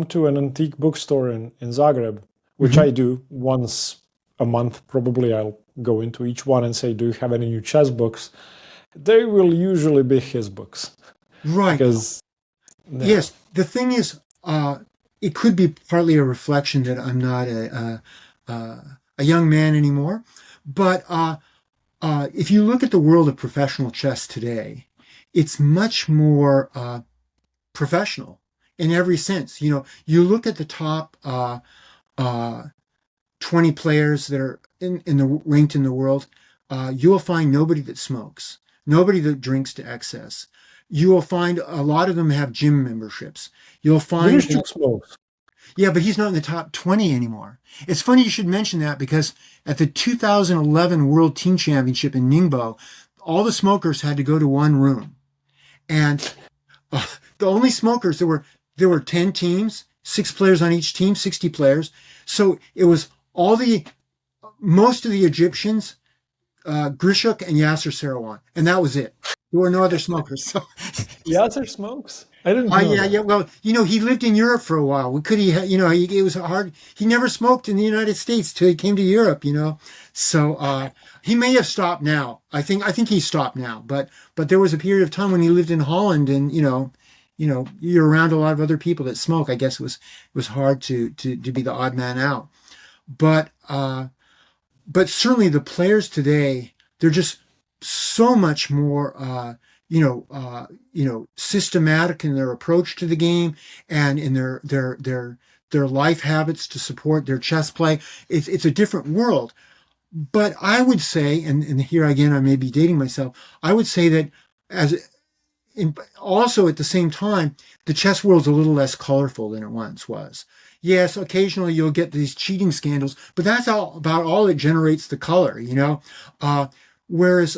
to an antique bookstore in Zagreb, which mhm. I do once a month, probably I'll go into each one and say, "Do you have any new chess books?" They will usually be his books Right. because yeah, Yes. The thing is, it could be partly a reflection that I'm not a young man anymore. But if you look at the world of professional chess today, it's much more professional in every sense. You look at the top uh, 20 players that are ranked in the world, you will find nobody that smokes, nobody that drinks to excess. You will find a lot of them have gym memberships. You'll find that, Vereshchuk smokes. yeah, but he's not in the top 20 anymore. It's funny you should mention that because at the 2011 World Team Championship in Ningbo, all the smokers had to go to one room. And uh, the only smokers, there were 10 teams, 6 players on each team, 60 players. So it was most of the Egyptians, Grishuk and Yasser Seirawan, and that was it. There were no other smokers. So, Yasser smokes? I didn't know yeah, that. yeah. Well, he lived in Europe for a while. It was hard. He never smoked in the United States till he came to Europe. So he may have stopped now. I think he stopped now. But there was a period of time when he lived in Holland, and you're around a lot of other people that smoke. I guess it was hard to be the odd man out. But certainly the players today, they're just so much more systematic in their approach to the game and in their life habits to support their chess play. It's a different world. But I would say, and here again I may be dating myself, I would say that also at the same time, the chess world's a little less colorful than it once was. Yes, occasionally you'll get these cheating scandals, but that's about all that generates the color, you know. Whereas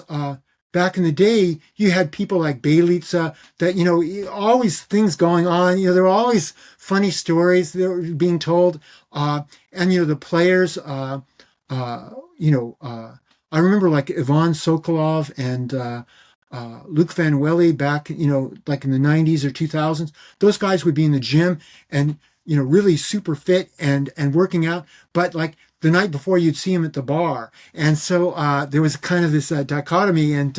back in the day, you had people like Bejlica that, you know, always things going on. You know, there were always funny stories that were being told. And, you know, the players, you know, I remember like Ivan Sokolov and Luke Van Welly back, you know, like in the 90s or 2000s. Those guys would be in the gym and, you know, really super fit and working out. But like the night before, you'd see them at the bar. And so there was kind of this dichotomy. And,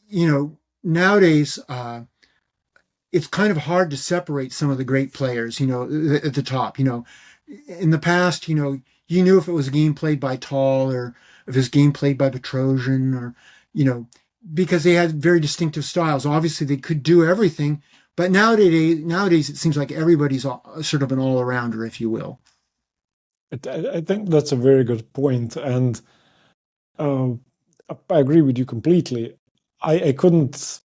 you know, nowadays, it's kind of hard to separate some of the great players, you know, at the top. You know, in the past, you know, you knew if it was a game played by Tall or if it was a game played by Petrosian or, you know, because they had very distinctive styles. Obviously, they could do everything, but nowadays it seems like everybody's sort of an all-arounder, if you will. I think that's a very good point, and I agree with you completely. I couldn't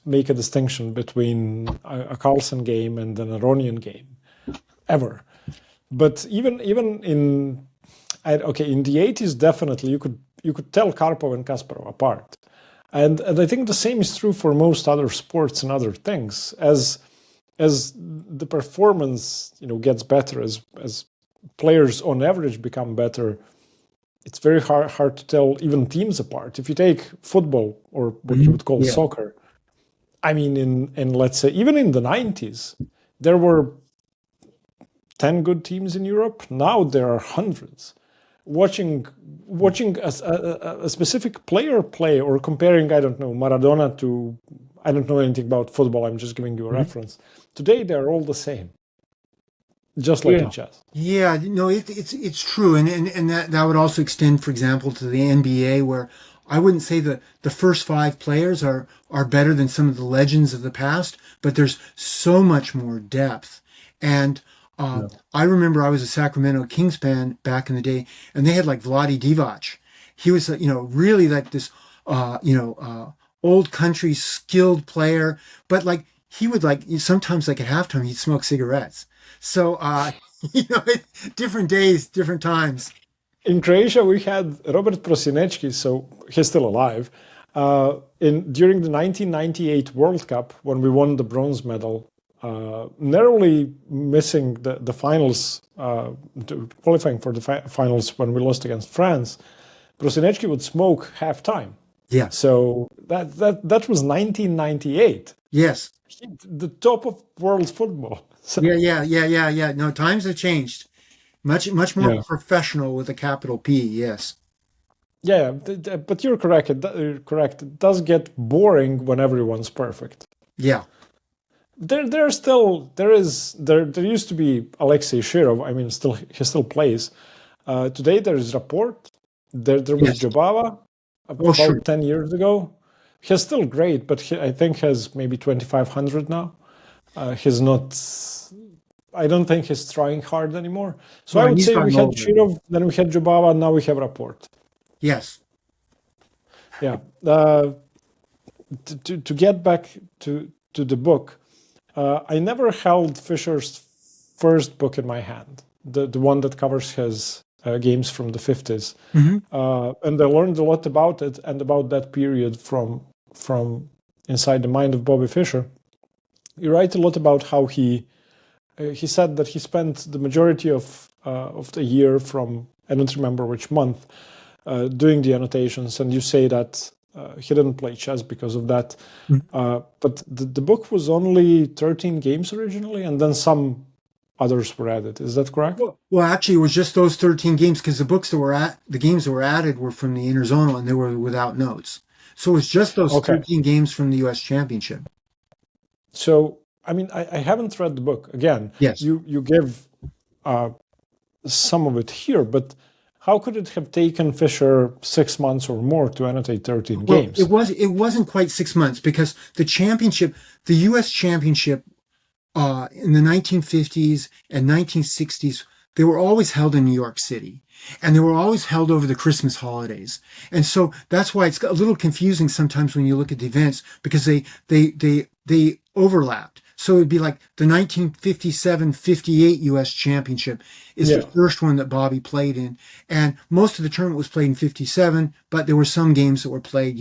make a distinction between a Carlsen game and an Aronian game ever. But even in in the 80s, definitely you could tell Karpov and Kasparov apart, and I think the same is true for most other sports and other things. As the performance, you know, gets better, as players on average become better, it's very hard to tell even teams apart. If you take football, or what you would call soccer, I mean, in let's say even in the 90s, there were 10 good teams in Europe. Now there are hundreds. Watching a specific player play, or comparing, I don't know, Maradona to, I don't know anything about football, I'm just giving you a reference. Today they're all the same, just like in chess. Yeah, no, it's true, and that would also extend, for example, to the NBA, where I wouldn't say that the first 5 players are better than some of the legends of the past, but there's so much more depth. And I remember I was a Sacramento Kings fan back in the day, and they had like Vlade Divac. He was, you know, really like this, old country skilled player, but like he would like sometimes like at halftime he'd smoke cigarettes. So you know, different days, different times. In Croatia, we had Robert Prosinecki, so he's still alive. During the 1998 World Cup, when we won the bronze medal, narrowly missing the finals, qualifying for the finals when we lost against France, Prosinecki would smoke half-time. Yeah. So that was 1998. Yes. The top of world football. So, Yeah. No, times have changed. Much more professional with a capital P. Yes. Yeah, but you're correct. It does get boring when everyone's perfect. Yeah. There used to be Alexei Shirov. I mean, he still plays. Today there is Rapport. There was Jobava about 10 years ago. He's still great, but I think has maybe 2,500 now. He's not. I don't think he's trying hard anymore. So I would say we had Shirov, then we had Jobava, now we have Rapport. Yes. Yeah. To get back to the book, I never held Fischer's first book in my hand, the one that covers his games from the 50s. And I learned a lot about it and about that period from inside the Mind of Bobby Fischer. You write a lot about how he said that he spent the majority of the year from, I don't remember which month, doing the annotations, and you say that he didn't play chess because of that. But the book was only 13 games originally, and then some others were added. Is that correct? Well, actually, it was just those 13 games, because the games that were added were from the Interzonal, and they were without notes. So it was just those 13 games from the U.S. Championship. So, I mean, I haven't read the book. Again, yes. You give some of it here, but how could it have taken Fischer 6 months or more to annotate 13 games? It wasn't quite 6 months, because the U.S. Championship in the 1950s and 1960s, they were always held in New York City, and they were always held over the Christmas holidays. And so that's why it's a little confusing sometimes when you look at the events, because they overlapped. So it'd be like the 1957-58 U.S. Championship is the Yeah. first one that Bobby played in. And most of the tournament was played in 57, but there were some games that were played,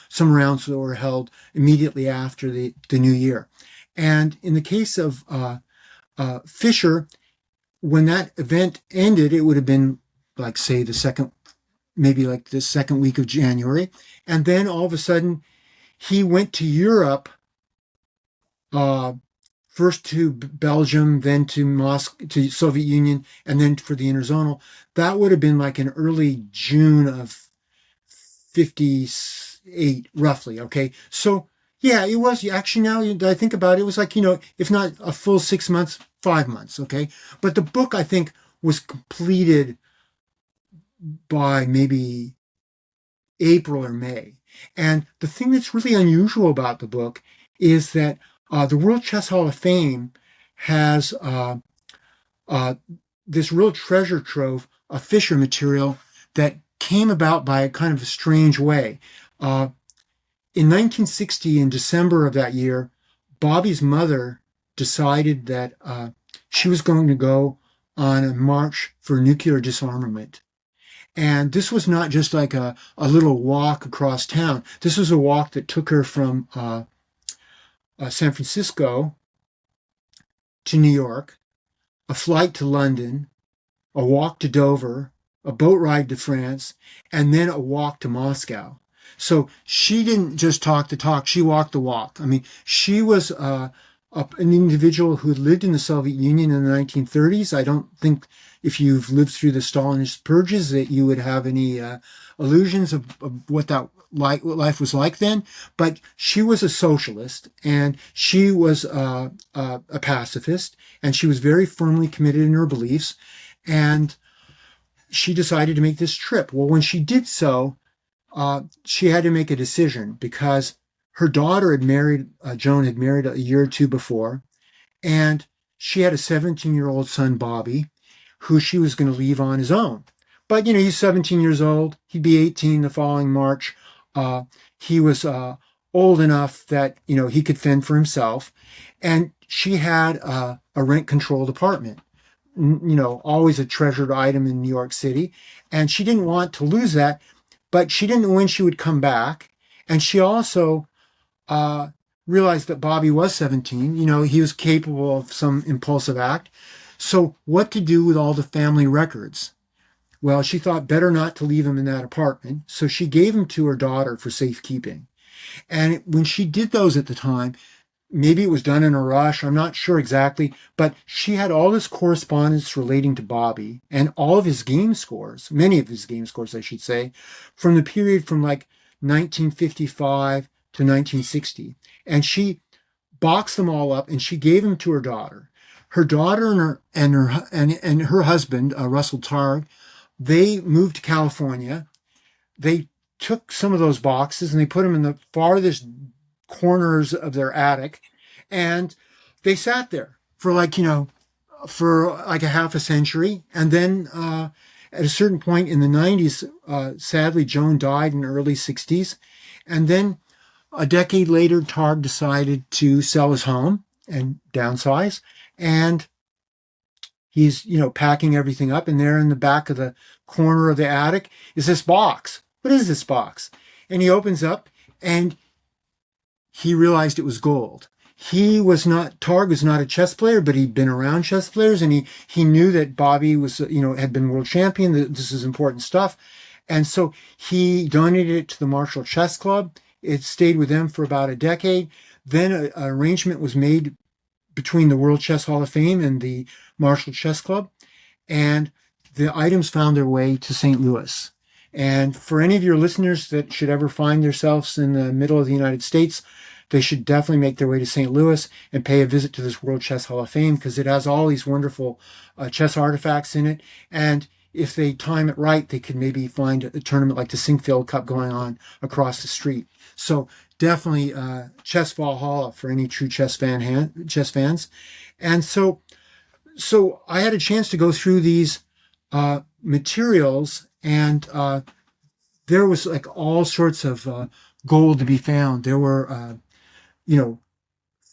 some rounds that were held immediately after the new year. And in the case of Fischer, when that event ended, it would have been like, say, maybe like the second week of January. And then all of a sudden, he went to Europe, uh, first to Belgium, then to Moscow, to Soviet Union, and then for the interzonal. That would have been like in early June of 58, roughly. Okay. So yeah, it was actually, now that I think about it, it was like, if not a full 6 months, 5 months. Okay. But the book, I think, was completed by maybe April or May. And the thing that's really unusual about the book is that the World Chess Hall of Fame has uh, this real treasure trove of Fischer material that came about by a kind of a strange way. In 1960, in December of that year, Bobby's mother decided that she was going to go on a march for nuclear disarmament. And this was not just like a little walk across town. This was a walk that took her from San Francisco to New York, a flight to London, a walk to Dover, a boat ride to France, and then a walk to Moscow. So she didn't just talk the talk, she walked the walk. I mean, she was an individual who had lived in the Soviet Union in the 1930s. I don't think if you've lived through the Stalinist purges that you would have any illusions of what what life was like then. But she was a socialist, and she was a pacifist, and she was very firmly committed in her beliefs. And she decided to make this trip. Well, when she did so, she had to make a decision because her daughter had married, Joan had married a year or two before, and she had a 17-year-old son, Bobby, who she was going to leave on his own. But, he's 17 years old. He'd be 18 the following March. He was old enough that, he could fend for himself. And she had a rent-controlled apartment, always a treasured item in New York City. And she didn't want to lose that, but she didn't know when she would come back. And she also realized that Bobby was 17. He was capable of some impulsive act. So what to do with all the family records? Well, she thought better not to leave him in that apartment. So she gave him to her daughter for safekeeping. And when she did those at the time, maybe it was done in a rush, I'm not sure exactly, but she had all this correspondence relating to Bobby and all of his game scores, many of his game scores, I should say, from the period from like 1955 to 1960. And she boxed them all up and she gave them to her daughter. Her daughter and her husband, Russell Targ, they moved to California. They took some of those boxes and they put them in the farthest corners of their attic, and they sat there for for like a half a century. And then at a certain point in the 90s, sadly, Joan died in the early 60s. And then a decade later, Targ decided to sell his home and downsize. And he's, packing everything up. And there in the back of the corner of the attic is this box. What is this box? And he opens up and he realized it was gold. Targ was not a chess player, but he'd been around chess players, and he knew that Bobby was, had been world champion, that this is important stuff. And so he donated it to the Marshall Chess Club. It stayed with them for about a decade. Then an arrangement was made between the World Chess Hall of Fame and the Marshall Chess Club, and the items found their way to St. Louis. And for any of your listeners that should ever find themselves in the middle of the United States, they should definitely make their way to St. Louis and pay a visit to this World Chess Hall of Fame, because it has all these wonderful chess artifacts in it. And if they time it right, they could maybe find a tournament like the Sinkfield Cup going on across the street. So definitely Chess Valhalla for any true chess fans. And so I had a chance to go through these materials, and there was like all sorts of gold to be found. There were,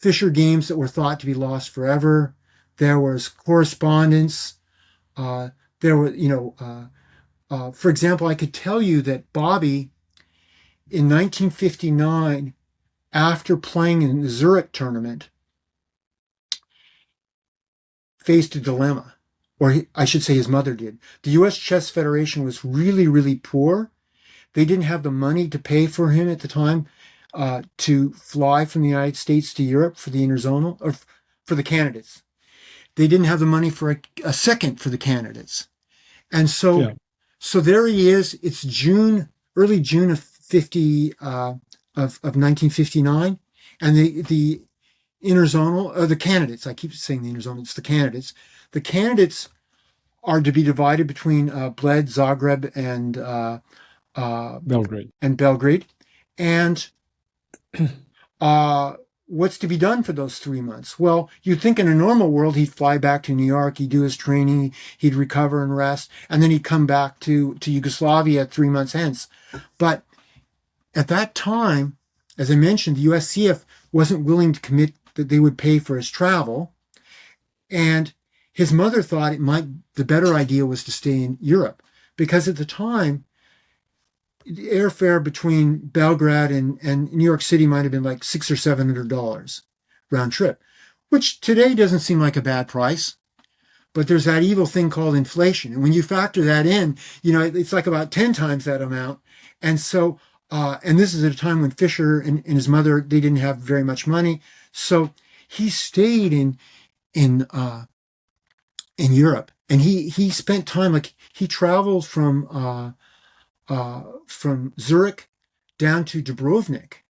Fischer games that were thought to be lost forever. There was correspondence. There were, for example, I could tell you that Bobby in 1959, after playing in the Zurich tournament, faced a dilemma, or I should say his mother did. The U.S. Chess Federation was really, really poor. They didn't have the money to pay for him at the time to fly from the United States to Europe for the interzonal, or for the candidates. They didn't have the money for a second for the candidates. And so, so there he is. It's June, early June of 1959. And the interzonal, or the candidates, I keep saying the interzonal, it's the candidates. The candidates are to be divided between Bled, Zagreb, and Belgrade. And what's to be done for those 3 months? Well, you'd think in a normal world, he'd fly back to New York, he'd do his training, he'd recover and rest, and then he'd come back to Yugoslavia 3 months hence. But at that time, as I mentioned, the USCF wasn't willing to commit that they would pay for his travel. And his mother thought the better idea was to stay in Europe, because at the time, the airfare between Belgrade and New York City might have been like $600 or $700 round trip, which today doesn't seem like a bad price. But there's that evil thing called inflation. And when you factor that in, it's like about 10 times that amount. And so, and this is at a time when Fischer and his mother, they didn't have very much money. So he stayed in Europe, and he spent time, like he traveled from Zurich down to Dubrovnik,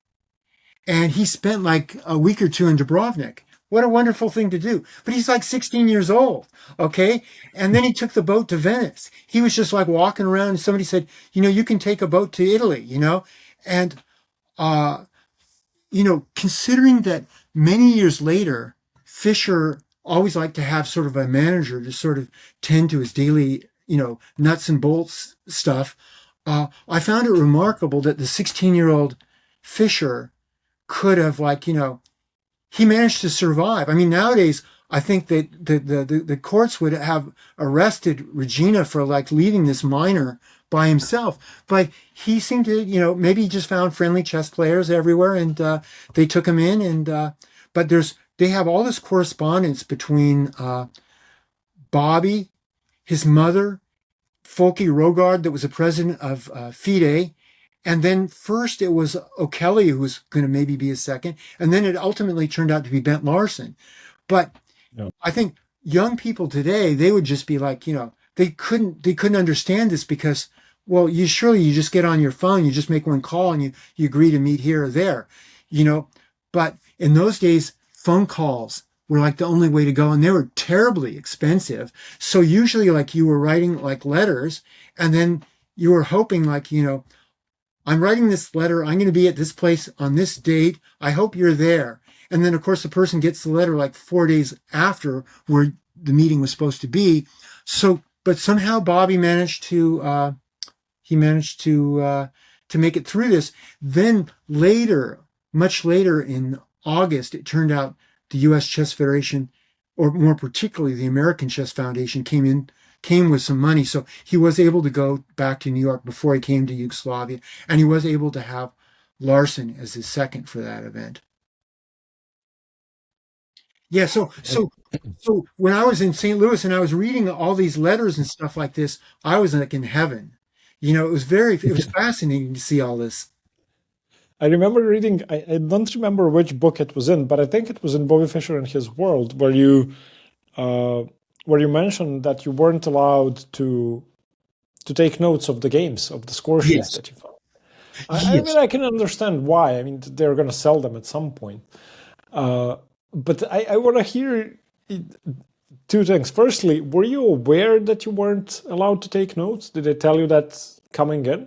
and he spent like a week or two in Dubrovnik. What a wonderful thing to do. But he's like 16 years old, okay? And then he took the boat to Venice. He was just like walking around, and somebody said, you can take a boat to Italy, And, considering that many years later, Fischer always liked to have sort of a manager to sort of tend to his daily, nuts and bolts stuff, I found it remarkable that the 16-year-old Fischer could have, he managed to survive. I mean, nowadays, I think that the courts would have arrested Regina for leaving this minor by himself. But he seemed to, maybe he just found friendly chess players everywhere, and they took him in. And but they have all this correspondence between Bobby, his mother, Folke Rogard, that was the president of FIDE. And then first it was O'Kelly who was going to maybe be a second. And then it ultimately turned out to be Bent Larson. But I think young people today, they would just be like, they couldn't understand this because, well, you just get on your phone, you just make one call and you agree to meet here or there, But in those days, phone calls were like the only way to go, and they were terribly expensive. So usually you were writing letters, and then you were hoping I'm writing this letter, I'm going to be at this place on this date, I hope you're there. And then of course the person gets the letter 4 days after where the meeting was supposed to be. So, but somehow Bobby managed to make it through this. Then later, much later in August, it turned out the U.S. Chess Federation, or more particularly the American Chess Foundation, came with some money. So he was able to go back to New York before he came to Yugoslavia, and he was able to have Larson as his second for that event. Yeah, so when I was in St. Louis and I was reading all these letters and stuff like this, I was in heaven. It was fascinating to see all this. I remember reading, I don't remember which book it was in, but I think it was in Bobby Fischer and His World, where you mentioned that you weren't allowed to take notes of the games, of the score sheets that you found. I mean, I can understand why. I mean, they're going to sell them at some point. But I want to hear two things. Firstly, were you aware that you weren't allowed to take notes? Did they tell you that coming in?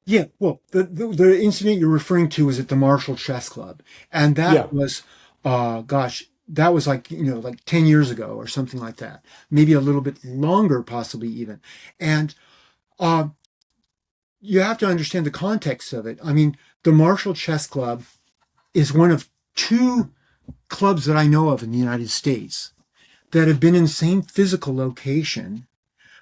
Yeah, well, the incident you're referring to was at the Marshall Chess Club, and that was, that was 10 years ago or something like that, maybe a little bit longer, possibly even. And you have to understand the context of it. I mean, the Marshall Chess Club is one of two clubs that I know of in the United States that have been in the same physical location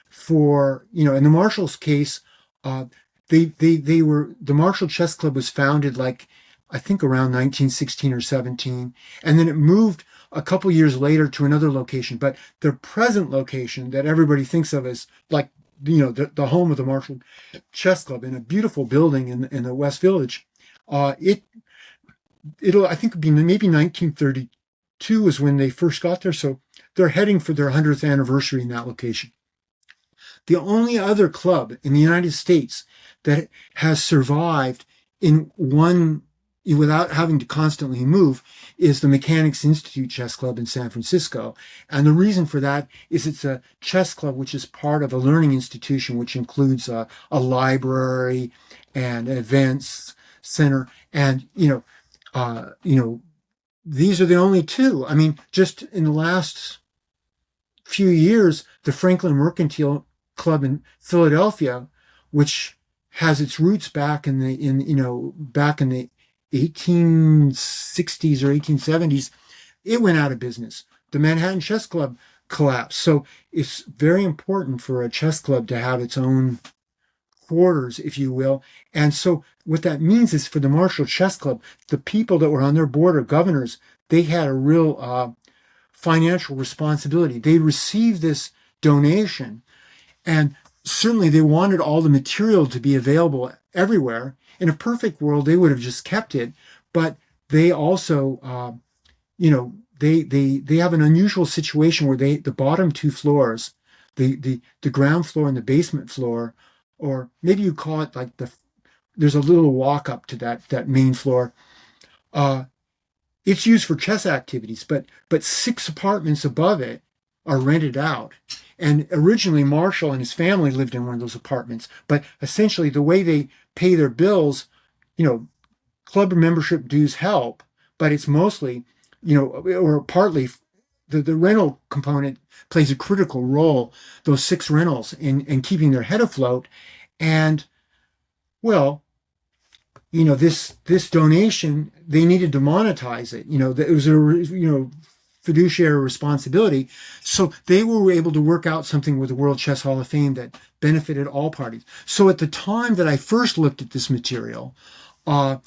for, in the Marshall's case, uh, they were, the Marshall Chess Club was founded like, I think around 1916 or 17, and then it moved a couple years later to another location. But their present location that everybody thinks of as like, the home of the Marshall Chess Club in a beautiful building in the West Village, it'll, I think, be maybe 1932 is when they first got there. So they're heading for their 100th anniversary in that location. The only other club in the United States that has survived in one without having to constantly move is the Mechanics Institute Chess Club in San Francisco. And the reason for that is it's a chess club which is part of a learning institution which includes a library and an events center. And, these are the only two. I mean, just in the last few years, the Franklin Mercantile Club in Philadelphia, which has its roots back in the 1860s or 1870s, it went out of business. The Manhattan Chess Club collapsed. So it's very important for a chess club to have its own quarters, if you will. And so what that means is for the Marshall Chess Club, the people that were on their board of governors, they had a real financial responsibility. They received this donation, and certainly they wanted all the material to be available everywhere. In a perfect world, they would have just kept it, but they also, they have an unusual situation where the bottom two floors, the ground floor and the basement floor, or maybe you call it like there's a little walk up to that main floor. It's used for chess activities, but 6 apartments above it are rented out. And originally Marshall and his family lived in one of those apartments, but essentially the way they pay their bills, club membership dues help, but it's mostly, or partly the rental component plays a critical role, those 6 rentals in keeping their head afloat. And well, this donation, they needed to monetize it. It was a, fiduciary responsibility. So they were able to work out something with the World Chess Hall of Fame that benefited all parties. So at the time that I first looked at this material, I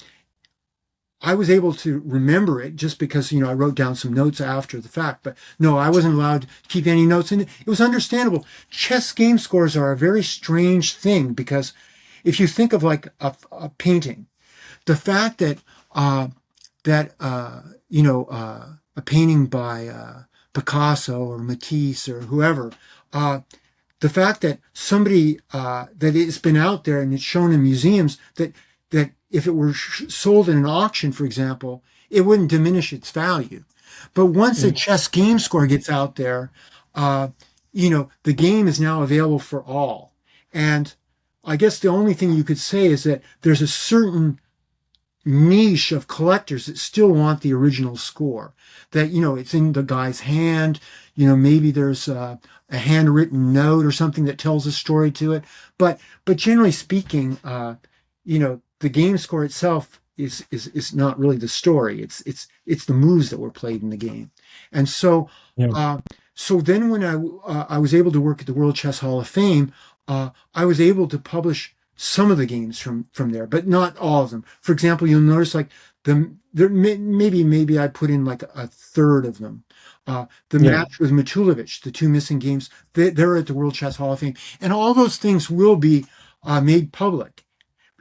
was able to remember it just because, I wrote down some notes after the fact, but no, I wasn't allowed to keep any notes. And it was understandable. Chess game scores are a very strange thing because if you think of like a painting, the fact that, a painting by Picasso or Matisse or whoever, the fact that somebody that it's been out there and it's shown in museums that if it were sold in an auction, for example, it wouldn't diminish its value. But once a chess game score gets out there, the game is now available for all. And I guess the only thing you could say is that there's a certain niche of collectors that still want the original score, that it's in the guy's hand, maybe there's a handwritten note or something that tells a story to it, but generally speaking, the game score itself is not really the story. It's the moves that were played in the game. And so so then when I was able to work at the World Chess Hall of Fame, I was able to publish some of the games from there, but not all of them. For example, you'll notice like maybe I put in like a third of them. Match with Matulevich, the 2 missing games, they're at the World Chess Hall of Fame, and all those things will be made public.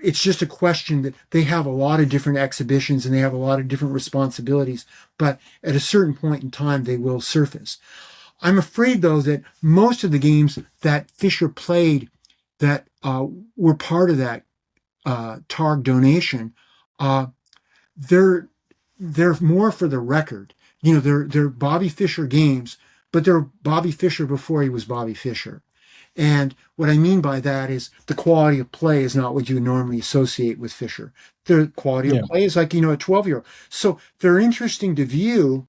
It's just a question that they have a lot of different exhibitions and they have a lot of different responsibilities, but at a certain point in time, they will surface. I'm afraid, though, that most of the games that Fischer played that were part of that TARG donation, they're more for the record. They're Bobby Fischer games, but they're Bobby Fischer before he was Bobby Fischer. And what I mean by that is the quality of play is not what you normally associate with Fischer. The quality of play is like, a 12-year-old. So they're interesting to view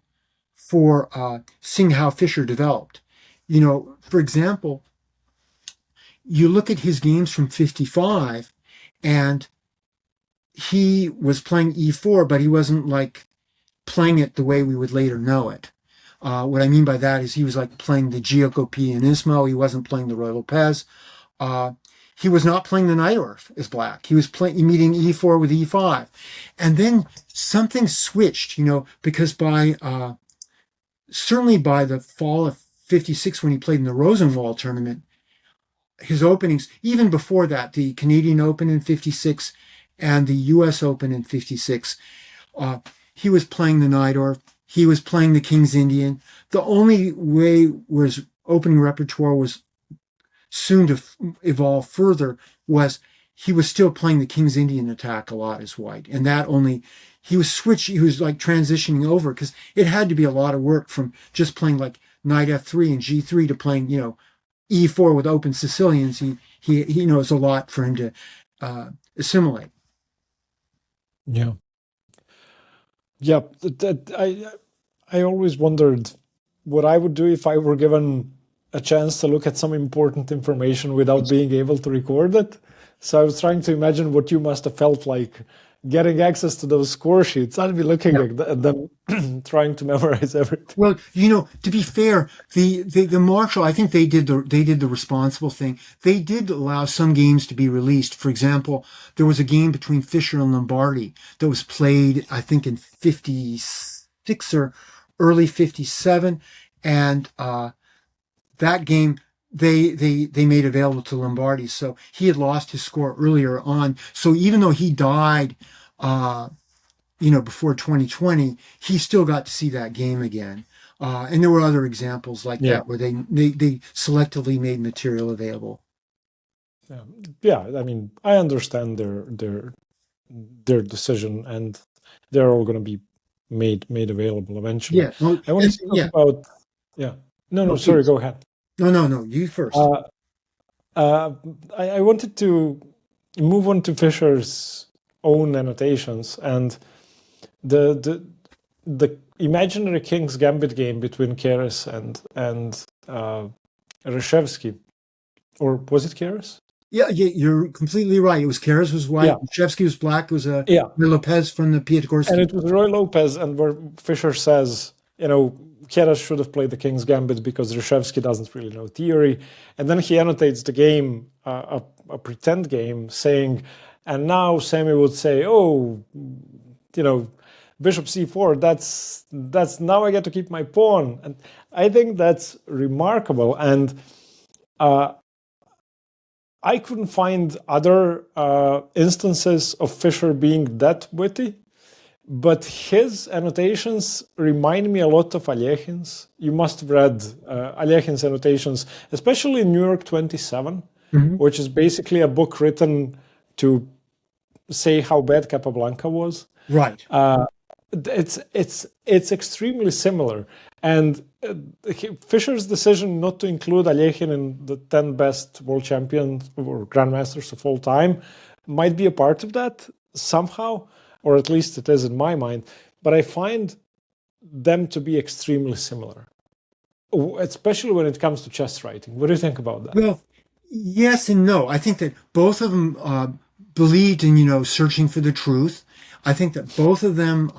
for seeing how Fischer developed. For example, you look at his games from 55 and he was playing E4, but he wasn't like playing it the way we would later know it. What I mean by that is he was like playing the Gioco Pianissimo. He wasn't playing the Roy Lopez. Uh, he was not playing the Najdorf as black. He was playing meeting e4 with e5, and then something switched. Because certainly by the fall of '56, when he played in the Rosenwald tournament, his openings, even before that, the Canadian Open in '56 and the U.S. Open in '56, he was playing the Najdorf. He was playing the King's Indian. The only way his opening repertoire was soon to evolve further was he was still playing the King's Indian attack a lot as white. And that only, he was like transitioning over because it had to be a lot of work from just playing like knight f3 and g3 to playing, e4 with open Sicilians. He knows a lot for him to assimilate. Yeah. Yeah. I always wondered what I would do if I were given a chance to look at some important information without being able to record it. So I was trying to imagine what you must have felt like getting access to those score sheets. I'd be looking at them, trying to memorize everything. Well, to be fair, the Marshall, I think they did the responsible thing. They did allow some games to be released. For example, there was a game between Fischer and Lombardi that was played, I think, in '56 or early '57, and that game they made available to Lombardi. So he had lost his score earlier on. So even though he died, before 2020, he still got to see that game again. And there were other examples like that where they selectively made material available. Yeah, I mean, I understand their decision, and they're all going to be made available eventually. Yeah. Well, I want to talk about. Yeah. No, sorry. Go ahead. No. You first. I wanted to move on to Fischer's own annotations and the imaginary King's Gambit game between Keres and Reshevsky, or was it Keres? Yeah, you're completely right. It was Keres was white, Reshevsky was black. It was Lopez from the Piatigorsky. And it was Roy Lopez, and where Fischer says, Keres should have played the King's Gambit because Reshevsky doesn't really know theory. And then he annotates the game, a pretend game, saying, and now Sammy would say, Bishop c4, that's now I get to keep my pawn. And I think that's remarkable. And I couldn't find other instances of Fischer being that witty. But his annotations remind me a lot of Alechin's. You must have read Alechin's annotations, especially in New York 27, which is basically a book written to say how bad Capablanca was. Right. It's extremely similar. And Fischer's decision not to include Alechin in the 10 best world champions or grandmasters of all time might be a part of that somehow. Or at least it is in my mind, but I find them to be extremely similar, especially when it comes to chess writing. What do you think about that? Well, yes and no. I think that both of them believed in, searching for the truth. I think that both of them,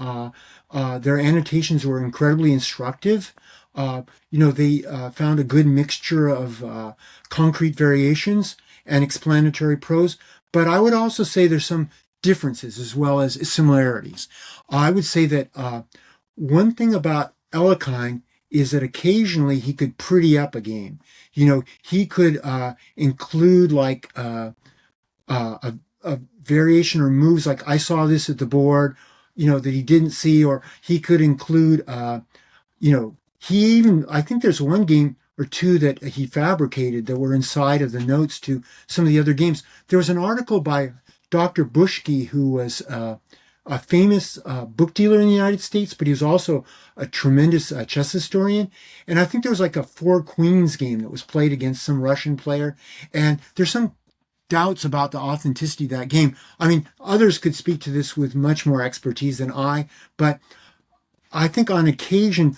their annotations were incredibly instructive. They found a good mixture of concrete variations and explanatory prose. But I would also say there's some differences as well as similarities. I would say that one thing about Alekhine is that occasionally he could pretty up a game. He could include like a variation or moves like I saw this at the board, that he didn't see, or he could include, I think there's one game or two that he fabricated that were inside of the notes to some of the other games. There was an article by Dr. Bushki, who was a famous book dealer in the United States, but he was also a tremendous chess historian. And I think there was like a Four Queens game that was played against some Russian player. And there's some doubts about the authenticity of that game. I mean, others could speak to this with much more expertise than I, but I think on occasion,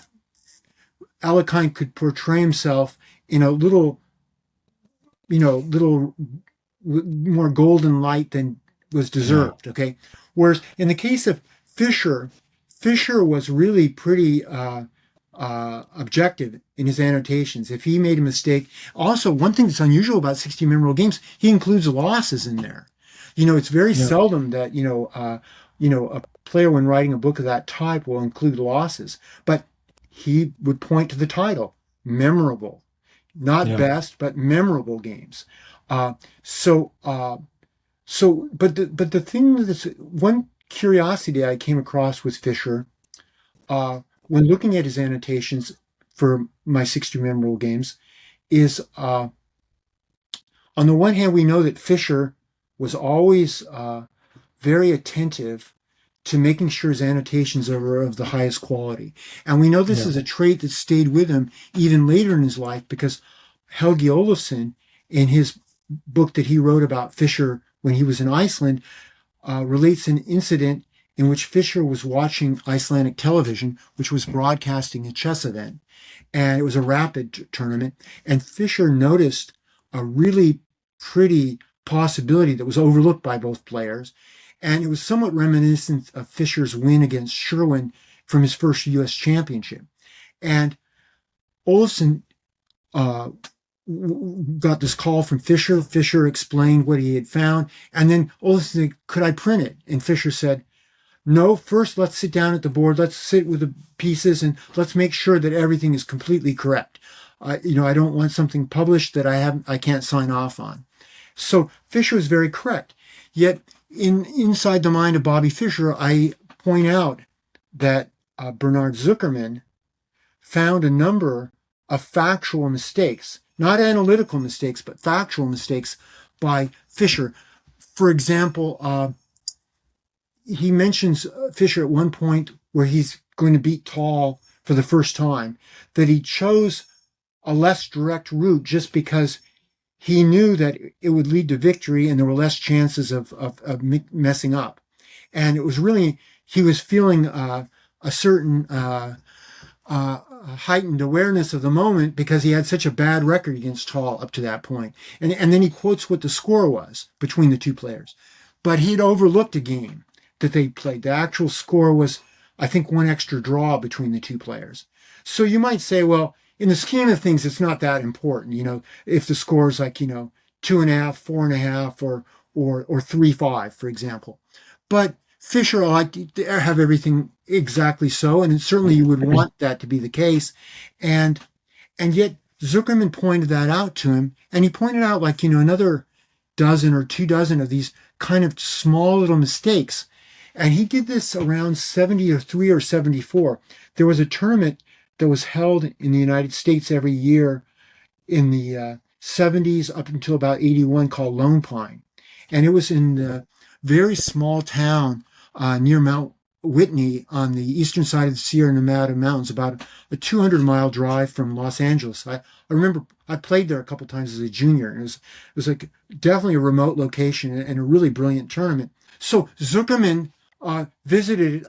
Alekhine could portray himself in a little more golden light than was deserved. Okay. Whereas in the case of Fischer, Fischer was really pretty objective in his annotations. If he made a mistake, also one thing that's unusual about 60 memorable games, he includes losses in there. It's very Yeah. seldom that a player when writing a book of that type will include losses, but he would point to the title, memorable, not Yeah. best, but memorable games. Uh, so, but the thing that's one curiosity I came across with Fischer when looking at his annotations for my 60 memorable games is on the one hand, we know that Fischer was always very attentive to making sure his annotations are of the highest quality. And we know this Yeah. is a trait that stayed with him even later in his life because Helge Olafsson, in his book that he wrote about Fischer when he was in Iceland, relates an incident in which Fischer was watching Icelandic television, which was broadcasting a chess event. And it was a rapid tournament. And Fischer noticed a really pretty possibility that was overlooked by both players. And it was somewhat reminiscent of Fischer's win against Sherwin from his first U.S. championship. And Olafsson got this call from Fischer. Fischer explained what he had found. And then Olafsson said, could I print it? And Fischer said, no, first let's sit down at the board. Let's sit with the pieces and let's make sure that everything is completely correct. I don't want something published that I can't sign off on. So Fischer was very correct. Yet inside the mind of Bobby Fischer, I point out that Bernard Zuckerman found a number of factual mistakes, not analytical mistakes, but factual mistakes by Fischer. For example, he mentions Fischer at one point where he's going to beat Tall for the first time, that he chose a less direct route just because he knew that it would lead to victory and there were less chances of messing up. And it was really, he was feeling a certain heightened awareness of the moment because he had such a bad record against Tall up to that point. And then he quotes what the score was between the two players. But he'd overlooked a game that they played. The actual score was, I think, one extra draw between the two players. So you might say, well, in the scheme of things, it's not that important. If the score is like, 2.5, 4.5, or 3-5, for example. But Fischer liked to have everything exactly so, and certainly you would want that to be the case. And yet Zuckerman pointed that out to him, and he pointed out another dozen or 2 dozen of these kind of small little mistakes. And he did this around 73 or 74. There was a tournament that was held in the United States every year in the 70s up until about 81 called Lone Pine. And it was in a very small town near Mount Whitney on the eastern side of the Sierra Nevada mountains, about a 200-mile drive from Los Angeles. I remember I played there a couple times as a junior. And it was like definitely a remote location and a really brilliant tournament. So Zuckerman visited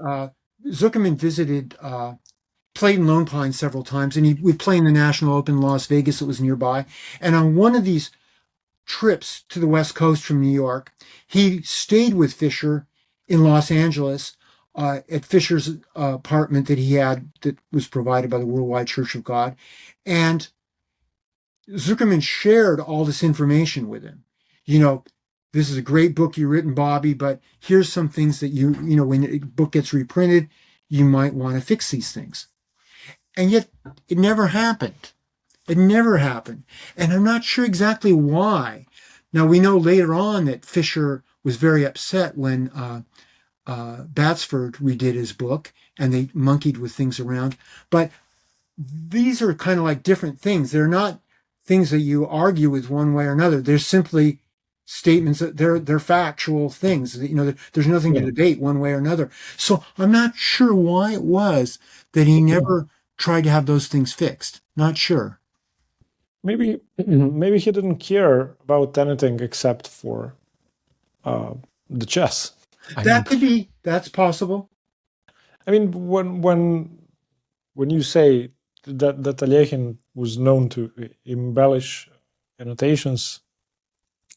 played in Lone Pine several times, and he would play in the National Open in Las Vegas that was nearby. And on one of these trips to the West Coast from New York, he stayed with Fischer in Los Angeles at Fischer's apartment that he had that was provided by the Worldwide Church of God. And Zuckerman shared all this information with him. This is a great book you've written, Bobby, but here's some things that when the book gets reprinted, you might want to fix these things. And yet it never happened. It never happened. And I'm not sure exactly why. Now, we know later on that Fischer was very upset when Batsford redid his book and they monkeyed with things around. But these are kind of like different things. They're not things that you argue with one way or another. They're simply statements that they're factual things. There's nothing to debate one way or another. So I'm not sure why it was that he never tried to have those things fixed. Not sure. Maybe he didn't care about anything except for the chess. Could be. That's possible. I mean, when you say that Alekhine was known to embellish annotations,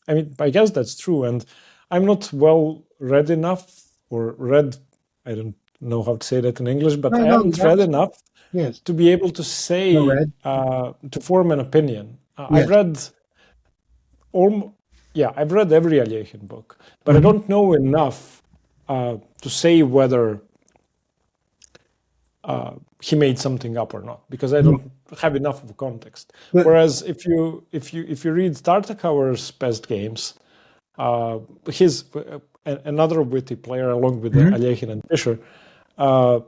I mean, I guess that's true. And I'm not well read enough, or read, I don't know how to say that in English, but No, I no, haven't read enough yes. to be able to No, say, Red. to form an opinion. I've Yes. read I've read every Alekhine book, but I Mhm. don't know enough to say whether he made something up or not, because I don't have enough of a context. But Whereas if you read Tartakower's best games, his another witty player along with mhm. Alekhine and Fischer, uh,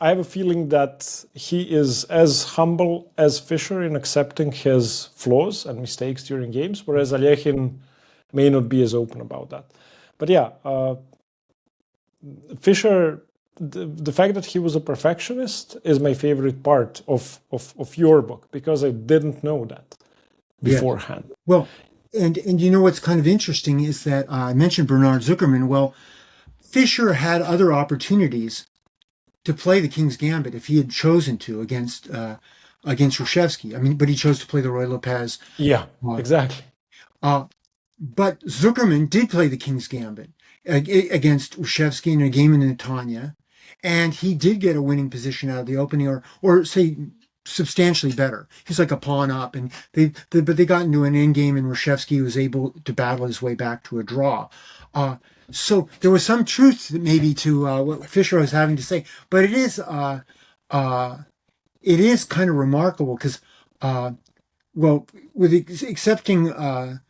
I have a feeling that he is as humble as Fischer in accepting his flaws and mistakes during games, whereas Alekhine may not be as open about that. But yeah, Fischer, the fact that he was a perfectionist is my favorite part of your book, because I didn't know that Yeah. beforehand. Well, and you know what's kind of interesting is that I mentioned Bernard Zuckerman. Well, Fischer had other opportunities to play the King's Gambit if he had chosen to against Reshevsky. I mean, but he chose to play the Roy Lopez. Yeah, Uh, exactly. uh, but Zuckerman did play the King's Gambit against Reshevsky in a game in Netanya, and he did get a winning position out of the opening, or say substantially better. He's like a pawn up, and but they got into an end game, and Reshevsky was able to battle his way back to a draw. So there was some truth maybe to what Fischer was having to say, but it is kind of remarkable because, well, with accepting the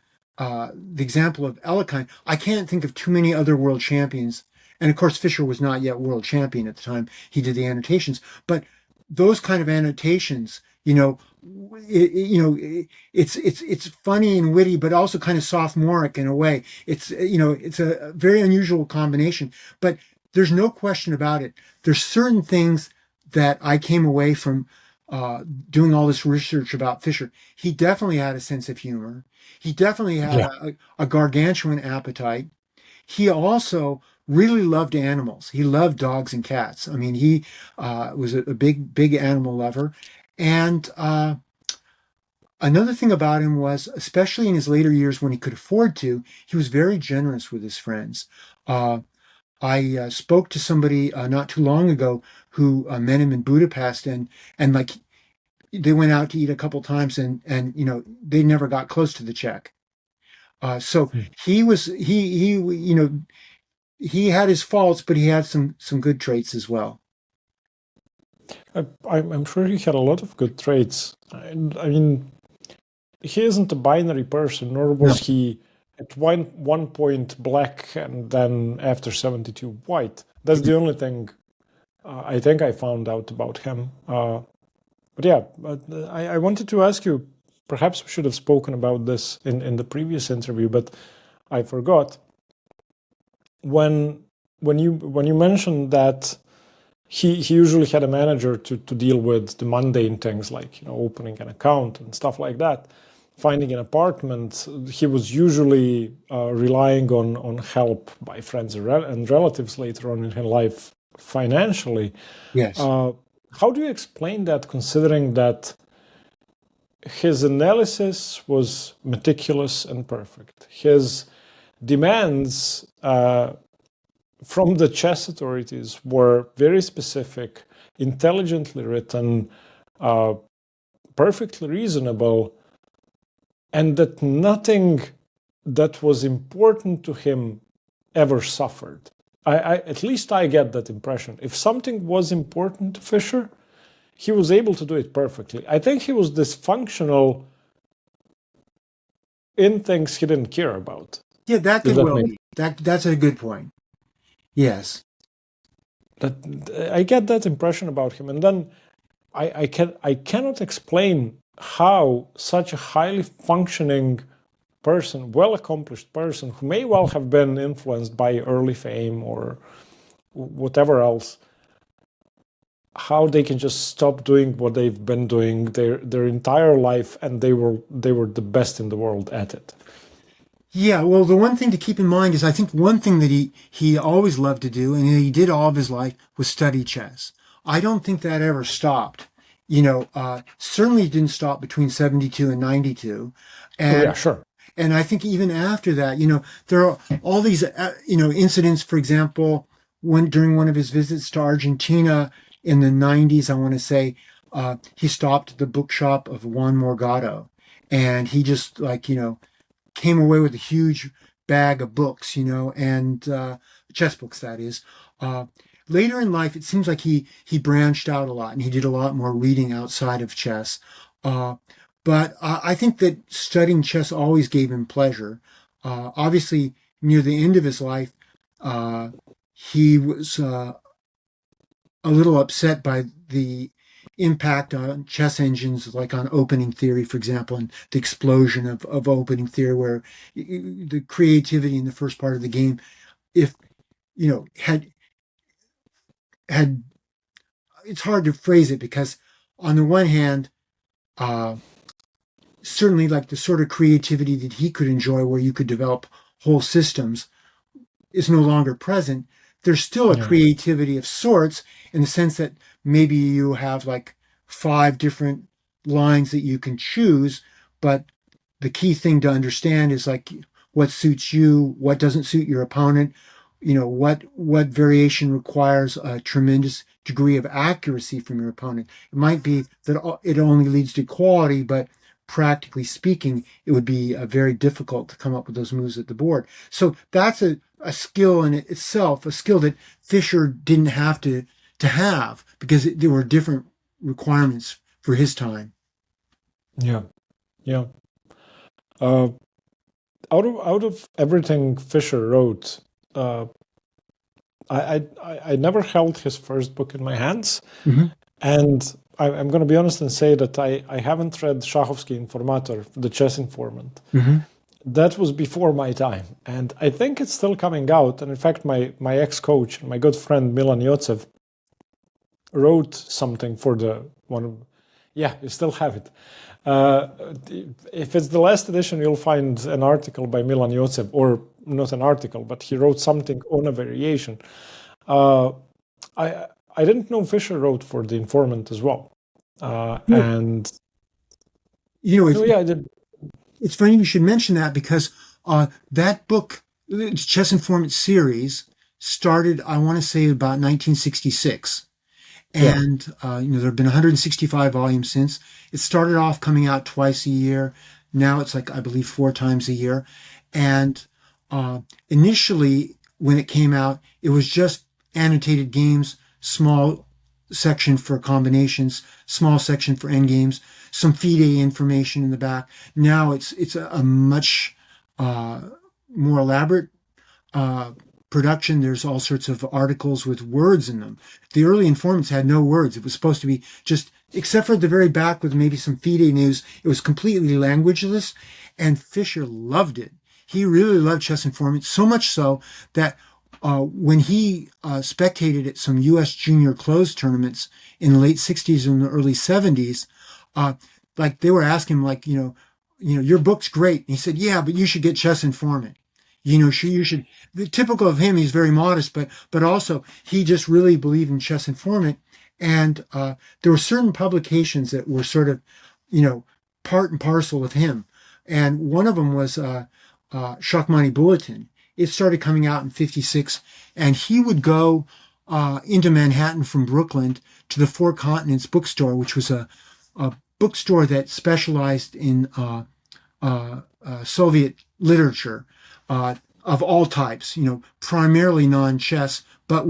example of Alekhine, I can't think of too many other world champions. And of course, Fischer was not yet world champion at the time he did the annotations. But those kind of annotations, it's funny and witty, but also kind of sophomoric in a way. It's a very unusual combination. But there's no question about it. There's certain things that I came away from doing all this research about Fischer. He definitely had a sense of humor. He definitely had Yeah. a gargantuan appetite. He also really loved animals. He loved dogs and cats. I mean, he was a big animal lover. And another thing about him was, especially in his later years when he could afford to, he was very generous with his friends. I spoke to somebody not too long ago who met him in Budapest, and like they went out to eat a couple times, and they never got close to the check. So he had his faults, but he had some good traits as well. I'm sure he had a lot of good traits. I mean, he isn't a binary person, nor No. was he at one point black and then after 72 white. That's the only thing I think I found out about him. But yeah, I wanted to ask you, perhaps we should have spoken about this in the previous interview, but I forgot. When you mentioned that he usually had a manager to deal with the mundane things like opening an account and stuff like that, finding an apartment, he was usually relying on help by friends and relatives later on in his life financially. Yes. How do you explain that, considering that his analysis was meticulous and perfect? His demands from the chess authorities were very specific, intelligently written, perfectly reasonable, and that nothing that was important to him ever suffered. At least I get that impression. If something was important to Fischer, he was able to do it perfectly. I think he was dysfunctional in things he didn't care about. Yeah, that If could that well makes be. That's a good point. Yes. that, I get that impression about him, and then I cannot explain how such a highly functioning person, well accomplished person, who may well have been influenced by early fame or whatever else, how they can just stop doing what they've been doing their entire life, and they were the best in the world at it. Yeah, well, the one thing to keep in mind is I think one thing that he always loved to do, and he did all of his life, was study chess. I don't think that ever stopped. Certainly didn't stop between 72 and 92. Oh yeah, And sure. and I think even after that, there are all these incidents, for example, during one of his visits to Argentina in the 90s, I want to say, he stopped at the bookshop of Juan Morgado, and he just like, came away with a huge bag of books, and chess books, that is. Uh, Later in life, it seems like he branched out a lot and he did a lot more reading outside of chess. Uh, but I think that studying chess always gave him pleasure. Obviously, near the end of his life, uh, he was a little upset by the impact on chess engines, like on opening theory, for example, and the explosion of opening theory, where the creativity in the first part of the game, if had it's hard to phrase it because on the one hand, uh, certainly like the sort of creativity that he could enjoy, where you could develop whole systems, is no longer present. There's still a Yeah. creativity of sorts in the sense that maybe you have like 5 different lines that you can choose, but the key thing to understand is like what suits you, what doesn't suit your opponent, what variation requires a tremendous degree of accuracy from your opponent. It might be that it only leads to quality, but practically speaking, it would be very difficult to come up with those moves at the board. So that's a skill in itself, a skill that Fischer didn't have to have because there were different requirements for his time. Yeah. Yeah. Uh, out of everything Fischer wrote, uh, I never held his first book in my hands, Mm-hmm. and I'm going to be honest and say that I haven't read Szachowski Informator, the chess informant. Mm-hmm. That was before my time, and I think it's still coming out. And in fact, my ex-coach, my good friend Milan Yotsev, wrote something for the one. Yeah, you still have it. Uh, if it's the last edition, you'll find an article by Milan Yotsev, or not an article, but he wrote something on a variation. Uh, I didn't know Fischer wrote for the informant as well, and no, yeah, I did. It's funny you should mention that because that book, the Chess Informant series, started, I want to say, about 1966. Yeah, And, there have been 165 volumes since. It started off coming out twice a year. Now it's like, I believe, 4 times a year. And initially, when it came out, it was just annotated games, small section for combinations, small section for endgames, some FIDE information in the back. Now it's a much more elaborate production. There's all sorts of articles with words in them. The early informants had no words. It was supposed to be just, except for the very back with maybe some FIDE news, it was completely languageless. And Fischer loved it. He really loved Chess Informant, so much so that when he spectated at some U.S. junior closed tournaments in the late 60s and the early 70s, like they were asking him, like, your book's great. And he said, yeah, but you should get Chess Informant. You should. The typical of him, he's very modest, but also he just really believed in Chess Informant. And there were certain publications that were sort of, part and parcel of him. And one of them was Shachmani Bulletin. It started coming out in '56, and he would go into Manhattan from Brooklyn to the Four Continents bookstore, which was a bookstore that specialized in Soviet literature of all types, primarily non-chess, but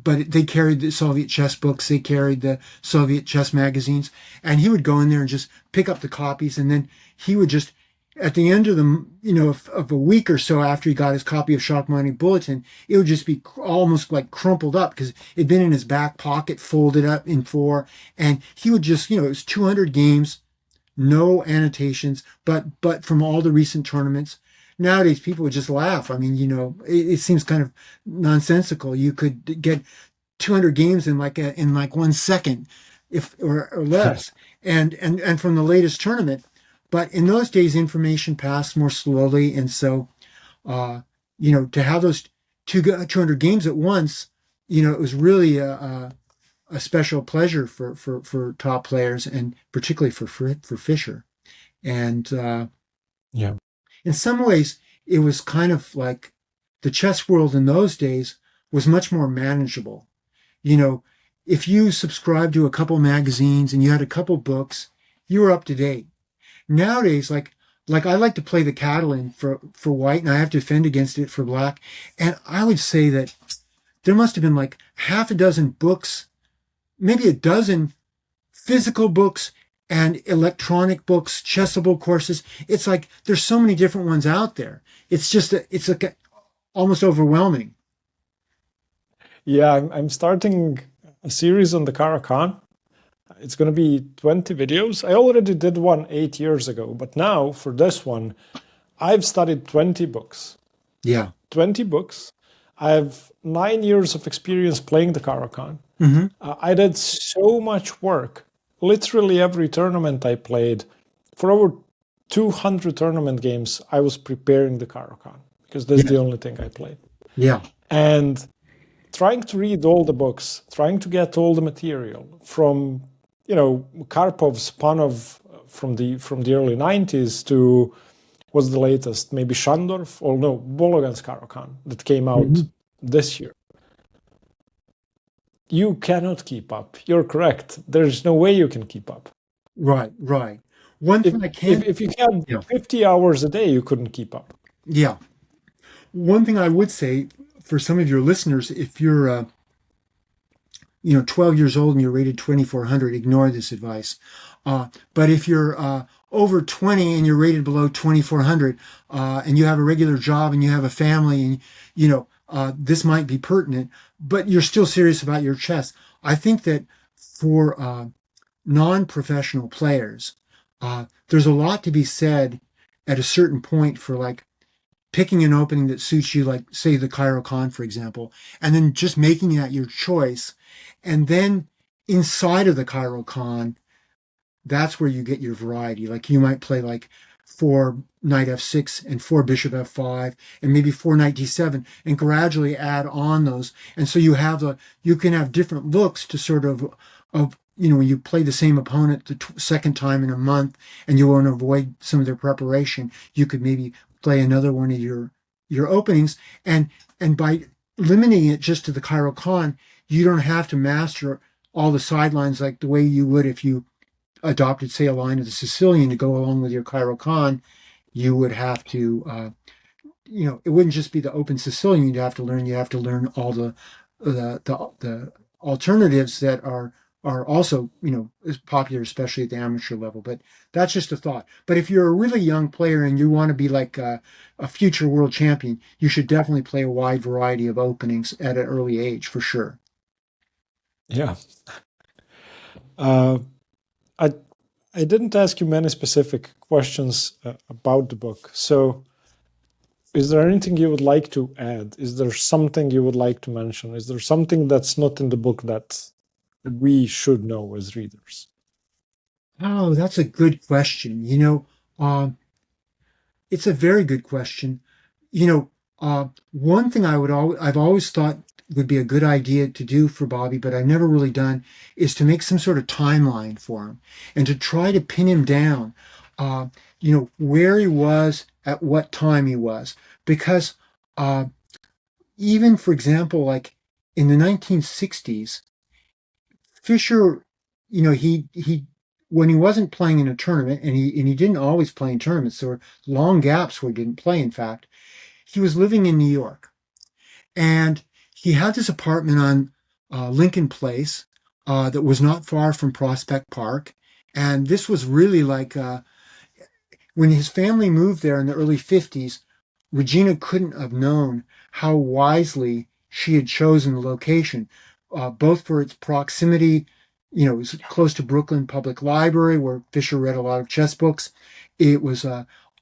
they carried the Soviet chess books, they carried the Soviet chess magazines, and he would go in there and just pick up the copies, and then he would just, at the end of of a week or so after he got his copy of Shachmani Bulletin, it would just be almost like crumpled up because it'd been in his back pocket, folded up in four, and he would just, it was 200 games, no annotations, but from all the recent tournaments. Nowadays, people would just laugh. I mean, it seems kind of nonsensical. You could get 200 games in like 1 second, if or less, and from the latest tournament. But in those days, information passed more slowly, and so to have those 200 games at once, it was really a special pleasure for top players, and particularly for Fischer. And yeah, in some ways, it was kind of like the chess world in those days was much more manageable. You know, if you subscribed to a couple magazines and you had a couple books, you were up to date. Nowadays, like I like to play the Catalan for white, and I have to defend against it for black. And I would say that there must have been like half a dozen books, maybe a dozen physical books and electronic books, Chessable courses. It's like there's so many different ones out there. It's like almost overwhelming. Yeah, I'm starting a series on the Caro-Kann. It's going to be 20 videos. I already did one 8 years ago, but now for this one, I've studied 20 books. Yeah. 20 books. I have 9 years of experience playing the Caro-Kann. Mm-hmm. I did so much work. Literally every tournament I played, for over 200 tournament games, I was preparing the Caro-Kann because that's the only thing I played. Yeah. And trying to read all the books, trying to get all the material from, Karpov's Panov from the early 90s to what's the latest, maybe Shandorf, or no, Bologan's Caro-Kann that came out this year. You cannot keep up. You're correct. There's no way you can keep up. Right. One thing if you had 50 hours a day, you couldn't keep up. Yeah. One thing I would say for some of your listeners, if you're 12 years old and you're rated 2400, ignore this advice. But if you're over 20 and you're rated below 2400, and you have a regular job and you have a family, and this might be pertinent, but you're still serious about your chess. I think that for non-professional players, there's a lot to be said at a certain point for like picking an opening that suits you, like say the Caro-Kann, for example, and then just making that your choice. And then inside of the Caro-Kann, that's where you get your variety. Like you might play like 4 knight f6 and 4 bishop f5 and maybe 4 knight d7 and gradually add on those. And so you can have different looks to sort of when you play the same opponent the second time in a month and you want to avoid some of their preparation, you could maybe play another one of your openings. And by limiting it just to the Caro-Kann, you don't have to master all the sidelines like the way you would if you adopted, say, a line of the Sicilian to go along with your Caro-Kann. You would have to, it wouldn't just be the open Sicilian you have to learn all the alternatives that are also, is popular, especially at the amateur level. But that's just a thought. But if you're a really young player and you want to be like a future world champion, you should definitely play a wide variety of openings at an early age, for sure. Yeah. I didn't ask you many specific questions about the book. So is there anything you would like to add? Is there something you would like to mention? Is there something that's not in the book that we should know as readers? Oh, that's a good question. It's a very good question. One thing I've always thought would be a good idea to do for Bobby, but I've never really done, is to make some sort of timeline for him and to try to pin him down, where he was at what time he was. Because even, for example, like in the 1960s, Fischer, he when he wasn't playing in a tournament, and he didn't always play in tournaments, there were long gaps where he didn't play, in fact, he was living in New York. And he had this apartment on Lincoln Place that was not far from Prospect Park. And this was really like, when his family moved there in the early 50s, Regina couldn't have known how wisely she had chosen the location, both for its proximity. It was close to Brooklyn Public Library, where Fischer read a lot of chess books. It was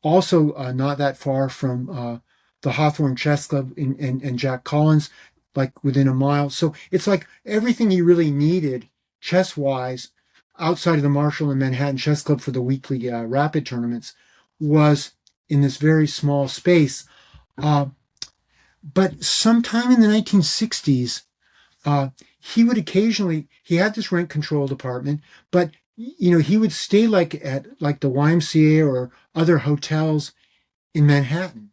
also not that far from the Hawthorne Chess Club and Jack Collins, like within a mile. So it's like everything he really needed chess-wise outside of the Marshall and Manhattan Chess Club for the weekly rapid tournaments was in this very small space. But sometime in the 1960s, he had this rent-controlled apartment, but he would stay at like the YMCA or other hotels in Manhattan.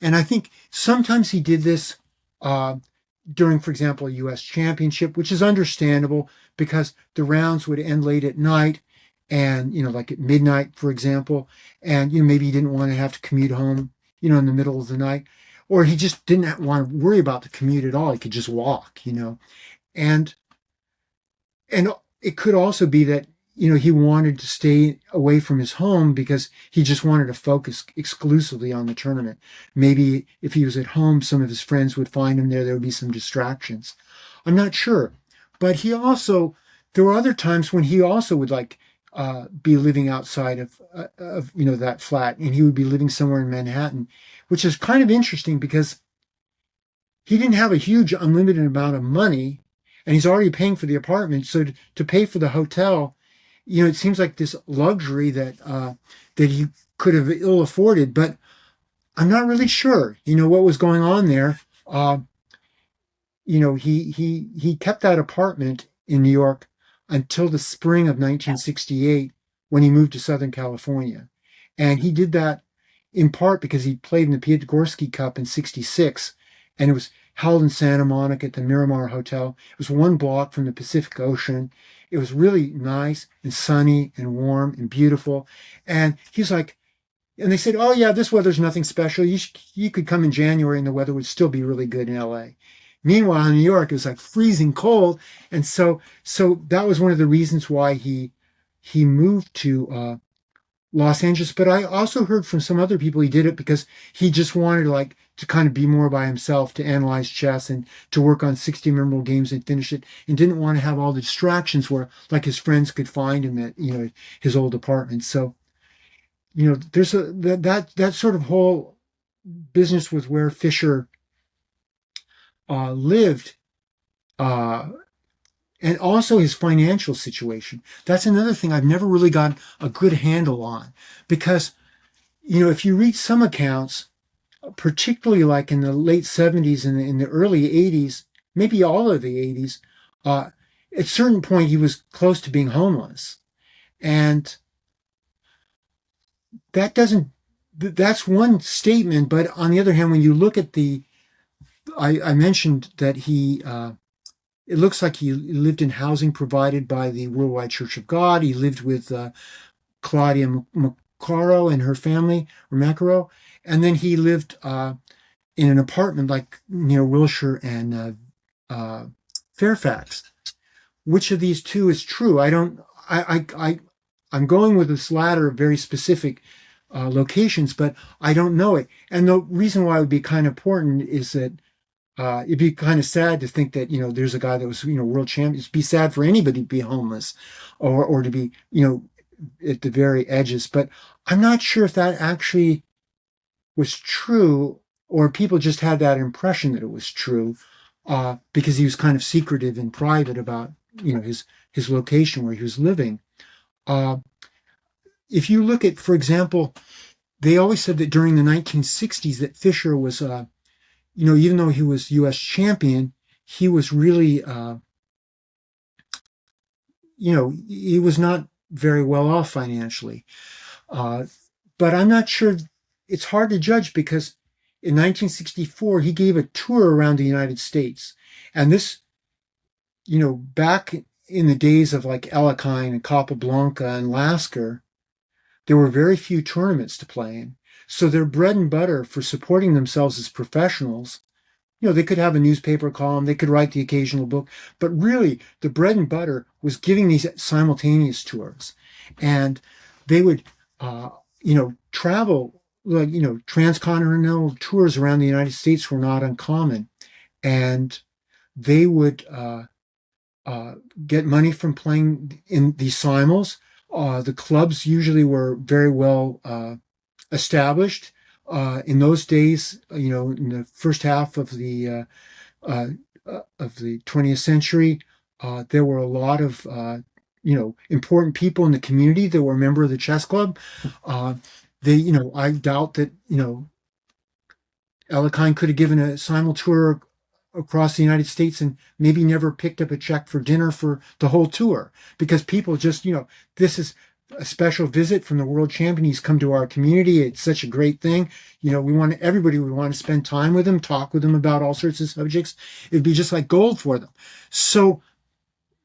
And I think sometimes he did this during, for example, a U.S. championship, which is understandable because the rounds would end late at night and, like at midnight, for example, and, maybe he didn't want to have to commute home, in the middle of the night, or he just didn't want to worry about the commute at all. He could just walk. And and it could also be that he wanted to stay away from his home because he just wanted to focus exclusively on the tournament. Maybe if he was at home, some of his friends would find him there. There would be some distractions. I'm not sure, but there were other times when he also would be living outside of that flat, and he would be living somewhere in Manhattan, which is kind of interesting because he didn't have a huge unlimited amount of money, and he's already paying for the apartment. So to pay for the hotel, it seems like this luxury that he could have ill afforded. But I'm not really sure, what was going on there. He kept that apartment in New York until the spring of 1968 when he moved to Southern California, and he did that in part because he played in the Piatigorsky Cup in '66, and it was held in Santa Monica at the Miramar Hotel. It was one block from the Pacific Ocean. It was really nice and sunny and warm and beautiful. And he's like, and they said, "Oh yeah, this weather's nothing special. You could come in January and the weather would still be really good in LA." Meanwhile, in New York, it was like freezing cold. And so that was one of the reasons why he moved to Los Angeles. But I also heard from some other people he did it because he just wanted to kind of be more by himself, to analyze chess and to work on 60 memorable games and finish it, and didn't want to have all the distractions where his friends could find him at his old apartment. So there's that sort of whole business with where Fischer lived, and also his financial situation. That's another thing I've never really got a good handle on, because if you read some accounts, particularly like in the late 70s and in the early 80s, maybe all of the 80s, at a certain point he was close to being homeless. And that's one statement. But on the other hand, when you look at I mentioned that it looks like he lived in housing provided by the Worldwide Church of God. He lived with Claudia Macaro and her family, or Macaro. And then he lived in an apartment near Wilshire and Fairfax. Which of these two is true? I'm going with this latter very specific locations, but I don't know it. And the reason why it would be kind of important is that it'd be kind of sad to think that there's a guy that was world champion. It'd be sad for anybody to be homeless, or to be at the very edges. But I'm not sure if that actually was true, or people just had that impression that it was true, because he was kind of secretive and private about his location where he was living. If you look at, for example, they always said that during the 1960s that Fischer was, even though he was U.S. champion, he was really, he was not very well off financially. But I'm not sure. It's hard to judge because in 1964, he gave a tour around the United States. And this, back in the days of Alekhine and Capablanca and Lasker, there were very few tournaments to play in. So their bread and butter for supporting themselves as professionals, they could have a newspaper column, they could write the occasional book, but really the bread and butter was giving these simultaneous tours. And they would, travel, transcontinental tours around the United States were not uncommon. And they would get money from playing in these simul's. The clubs usually were very well established. In those days, in the first half of the 20th century, there were a lot of important people in the community that were a member of the chess club. I doubt that Alekhine could have given a simul tour across the United States and maybe never picked up a check for dinner for the whole tour, because people just, this is a special visit from the world champion. He's come to our community. It's such a great thing. Everybody would want to spend time with him, talk with him about all sorts of subjects. It'd be just like gold for them. So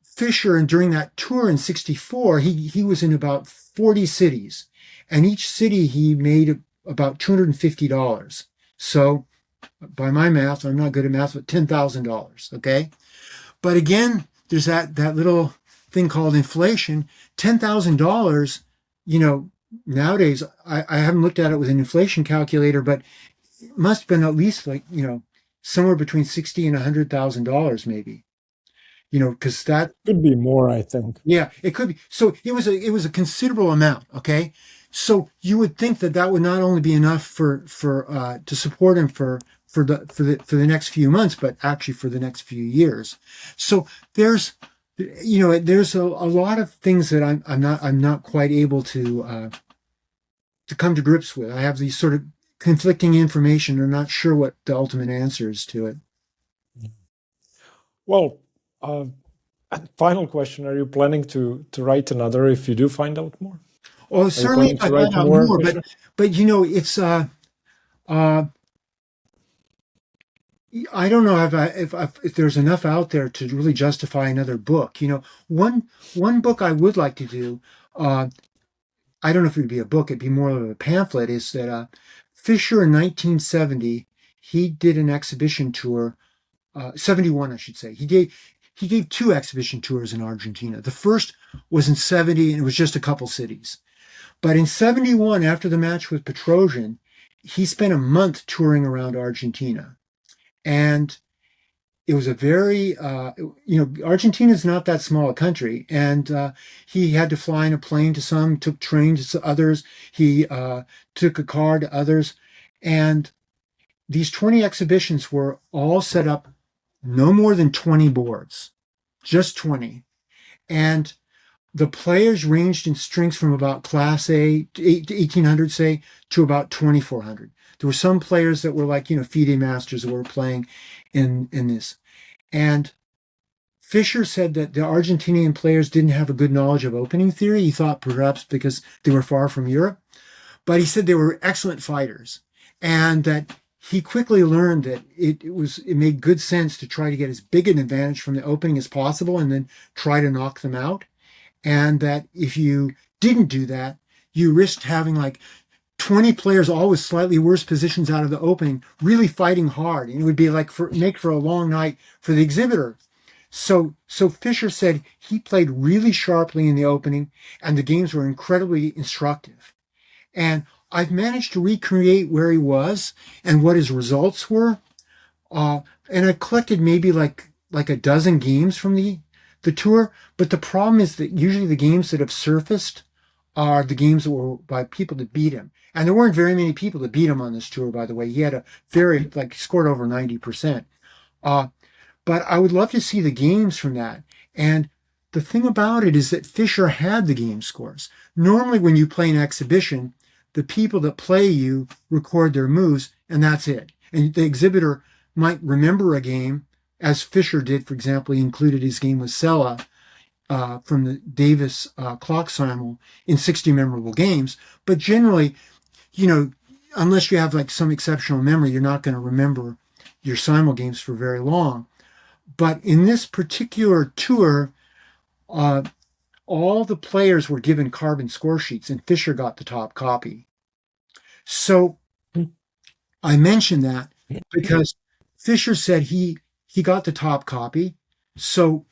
Fischer, and during that tour in 64, he was in about 40 cities, and each city he made about $250. So by my math, I'm not good at math, but $10,000. Okay. But again, there's that little thing called inflation. $10,000, nowadays, I haven't looked at it with an inflation calculator, but it must have been at least somewhere between $60,000 and $100,000 maybe. Because that Could be more, I think. yeah, it could be. So it was a considerable amount. Okay, so you would think that would not only be enough for to support him for the next few months, but actually for the next few years. So there's a lot of things that I'm not quite able to come to grips with. I have these sort of conflicting information. I'm not sure what the ultimate answer is to it. Well, final question: are you planning to write another if you do find out more? Well, certainly if I find out more, Fischer? but it's I don't know if there's enough out there to really justify another book. One book I would like to do. I don't know if it would be a book; it'd be more of a pamphlet. Is that Fischer in 1970? He did an exhibition tour. 71, I should say. He gave two exhibition tours in Argentina. The first was in 70, and it was just a couple cities. But in 71, after the match with Petrosian, he spent a month touring around Argentina. And it was a very, Argentina is not that small a country. And he had to fly in a plane to some, took trains to others. He took a car to others. And these 20 exhibitions were all set up no more than 20 boards, just 20. And the players ranged in strengths from about class A to 1800, say, to about 2400. There were some players that were like, FIDE masters that were playing in this. And Fischer said that the Argentinian players didn't have a good knowledge of opening theory. He thought perhaps because they were far from Europe. But he said they were excellent fighters, and that he quickly learned that it made good sense to try to get as big an advantage from the opening as possible and then try to knock them out. And that if you didn't do that, you risked having like 20 players, all with slightly worse positions out of the opening, really fighting hard. And it would be like make for a long night for the exhibitor. So Fischer said he played really sharply in the opening, and the games were incredibly instructive. And I've managed to recreate where he was and what his results were. And I collected maybe like a dozen games from the tour. But the problem is that usually the games that have surfaced are the games that were by people that beat him. And there weren't very many people that beat him on this tour, by the way. He had scored over 90%. But I would love to see the games from that. And the thing about it is that Fischer had the game scores. Normally when you play an exhibition, the people that play you record their moves, and that's it. And the exhibitor might remember a game, as Fischer did, for example. He included his game with Sella from the Davis clock simul in 60 memorable games. But generally, unless you have like some exceptional memory, you're not going to remember your simul games for very long. But in this particular tour, all the players were given carbon score sheets, and Fischer got the top copy. So I mentioned that because Fischer said he got the top copy. So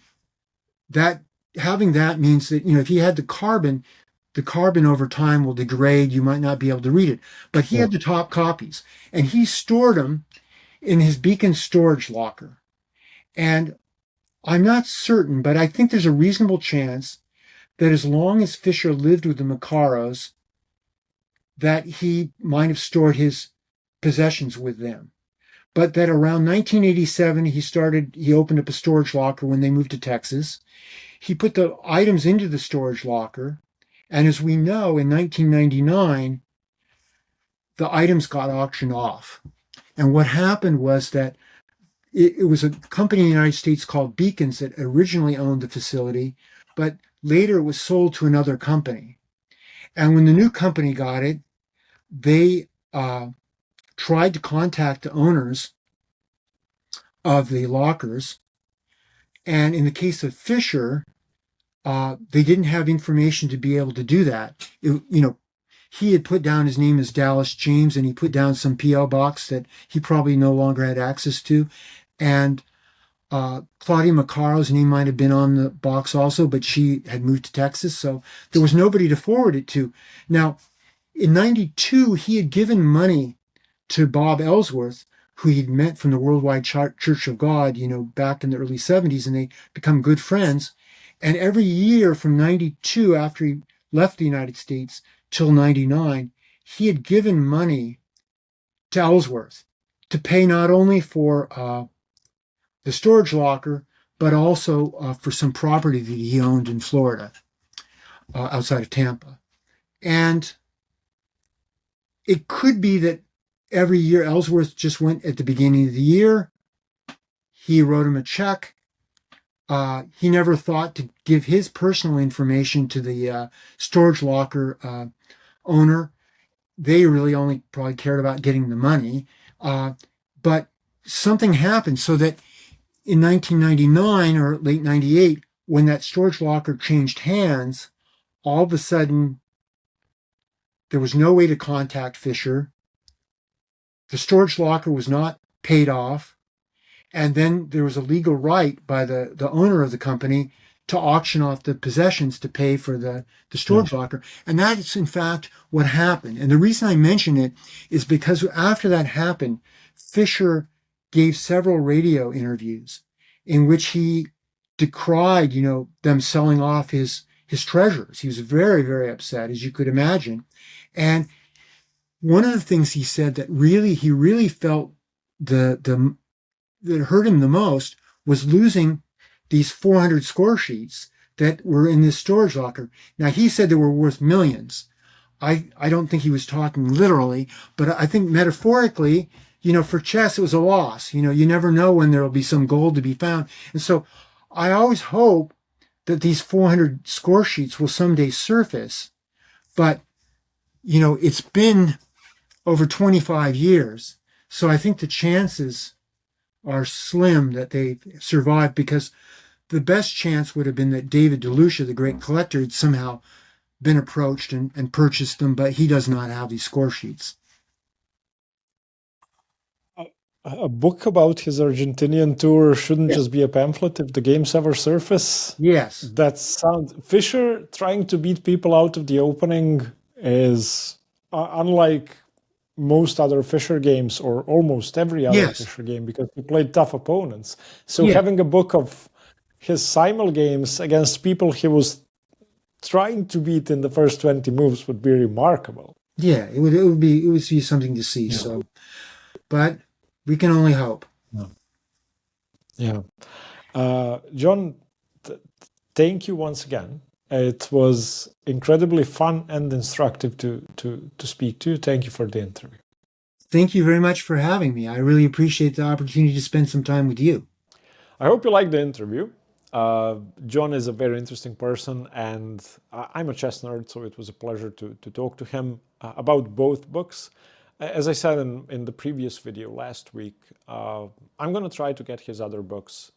that having that means that, if he had the carbon over time will degrade. You might not be able to read it. But he had the top copies, and he stored them in his Beacon storage locker. And I'm not certain, but I think there's a reasonable chance that as long as Fischer lived with the Macaros, that he might have stored his possessions with them. But that around 1987, he opened up a storage locker when they moved to Texas. He put the items into the storage locker. And as we know, in 1999, the items got auctioned off. And what happened was that it was a company in the United States called Beacons that originally owned the facility, but later it was sold to another company. And when the new company got it, they tried to contact the owners of the lockers. And in the case of Fischer, they didn't have information to be able to do that. He had put down his name as Dallas James, and he put down some PO box that he probably no longer had access to. And Claudia Maccaro's name might have been on the box also, but she had moved to Texas, so there was nobody to forward it to. Now, in 92, he had given money to Bob Ellsworth, who he'd met from the Worldwide Church of God, back in the early 70s, and they become good friends. And every year from 92, after he left the United States, till 99, he had given money to Ellsworth to pay not only for the storage locker, but also for some property that he owned in Florida, outside of Tampa. And it could be that every year Ellsworth just went at the beginning of the year. He wrote him a check. He never thought to give his personal information to the storage locker owner. They really only probably cared about getting the money. But something happened so that in 1999 or late 98, when that storage locker changed hands, all of a sudden, there was no way to contact Fischer. The storage locker was not paid off. And then there was a legal right by the owner of the company to auction off the possessions to pay for the storage locker. And that's, in fact, what happened. And the reason I mention it is because after that happened, Fischer gave several radio interviews in which he decried, them selling off his treasures. He was very, very upset, as you could imagine. And one of the things he said that he really felt that hurt him the most was losing these 400 score sheets that were in this storage locker. Now, he said they were worth millions. I don't think he was talking literally, but I think metaphorically, for chess, it was a loss. You never know when there will be some gold to be found. And so I always hope that these 400 score sheets will someday surface. But, it's been over 25 years. So I think the chances are slim that they survive, because the best chance would have been that David DeLucia, the great collector, had somehow been approached and purchased them, but he does not have these score sheets. A book about his Argentinian tour shouldn't just be a pamphlet if the games ever surface. Yes. That sounds... Fischer trying to beat people out of the opening is unlike most other Fischer games, or almost every other Fischer game, because he played tough opponents. So having a book of his simul games against people he was trying to beat in the first 20 moves would be remarkable. Yeah, it would be something to see. Yeah. So, but we can only hope. Yeah. John, thank you once again. It was incredibly fun and instructive to speak to you. Thank you for the interview. Thank you very much for having me. I really appreciate the opportunity to spend some time with you. I hope you liked the interview. John is a very interesting person, and I'm a chess nerd, so it was a pleasure to talk to him about both books. As I said in the previous video last week, I'm going to try to get his other books,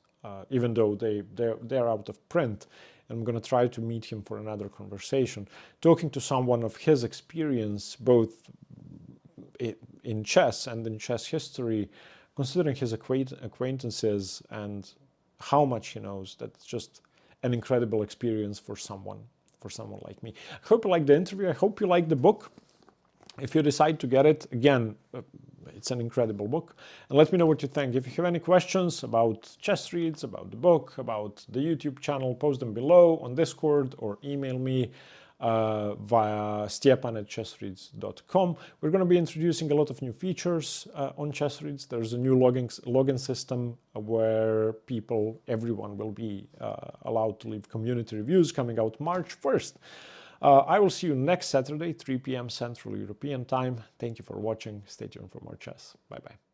even though they're out of print. And I'm going to try to meet him for another conversation, talking to someone of his experience, both in chess and in chess history, considering his acquaintances and how much he knows. That's just an incredible experience for someone like me. I hope you like the interview. I hope you like the book. If you decide to get it, again, it's an incredible book. And let me know what you think. If you have any questions about Chessreads, about the book, about the YouTube channel, post them below on Discord or email me via stepan@chessreads.com. We're going to be introducing a lot of new features on Chessreads. There's a new login system where everyone will be allowed to leave community reviews, coming out March 1st. I will see you next Saturday, 3 p.m. Central European Time. Thank you for watching. Stay tuned for more chess. Bye-bye.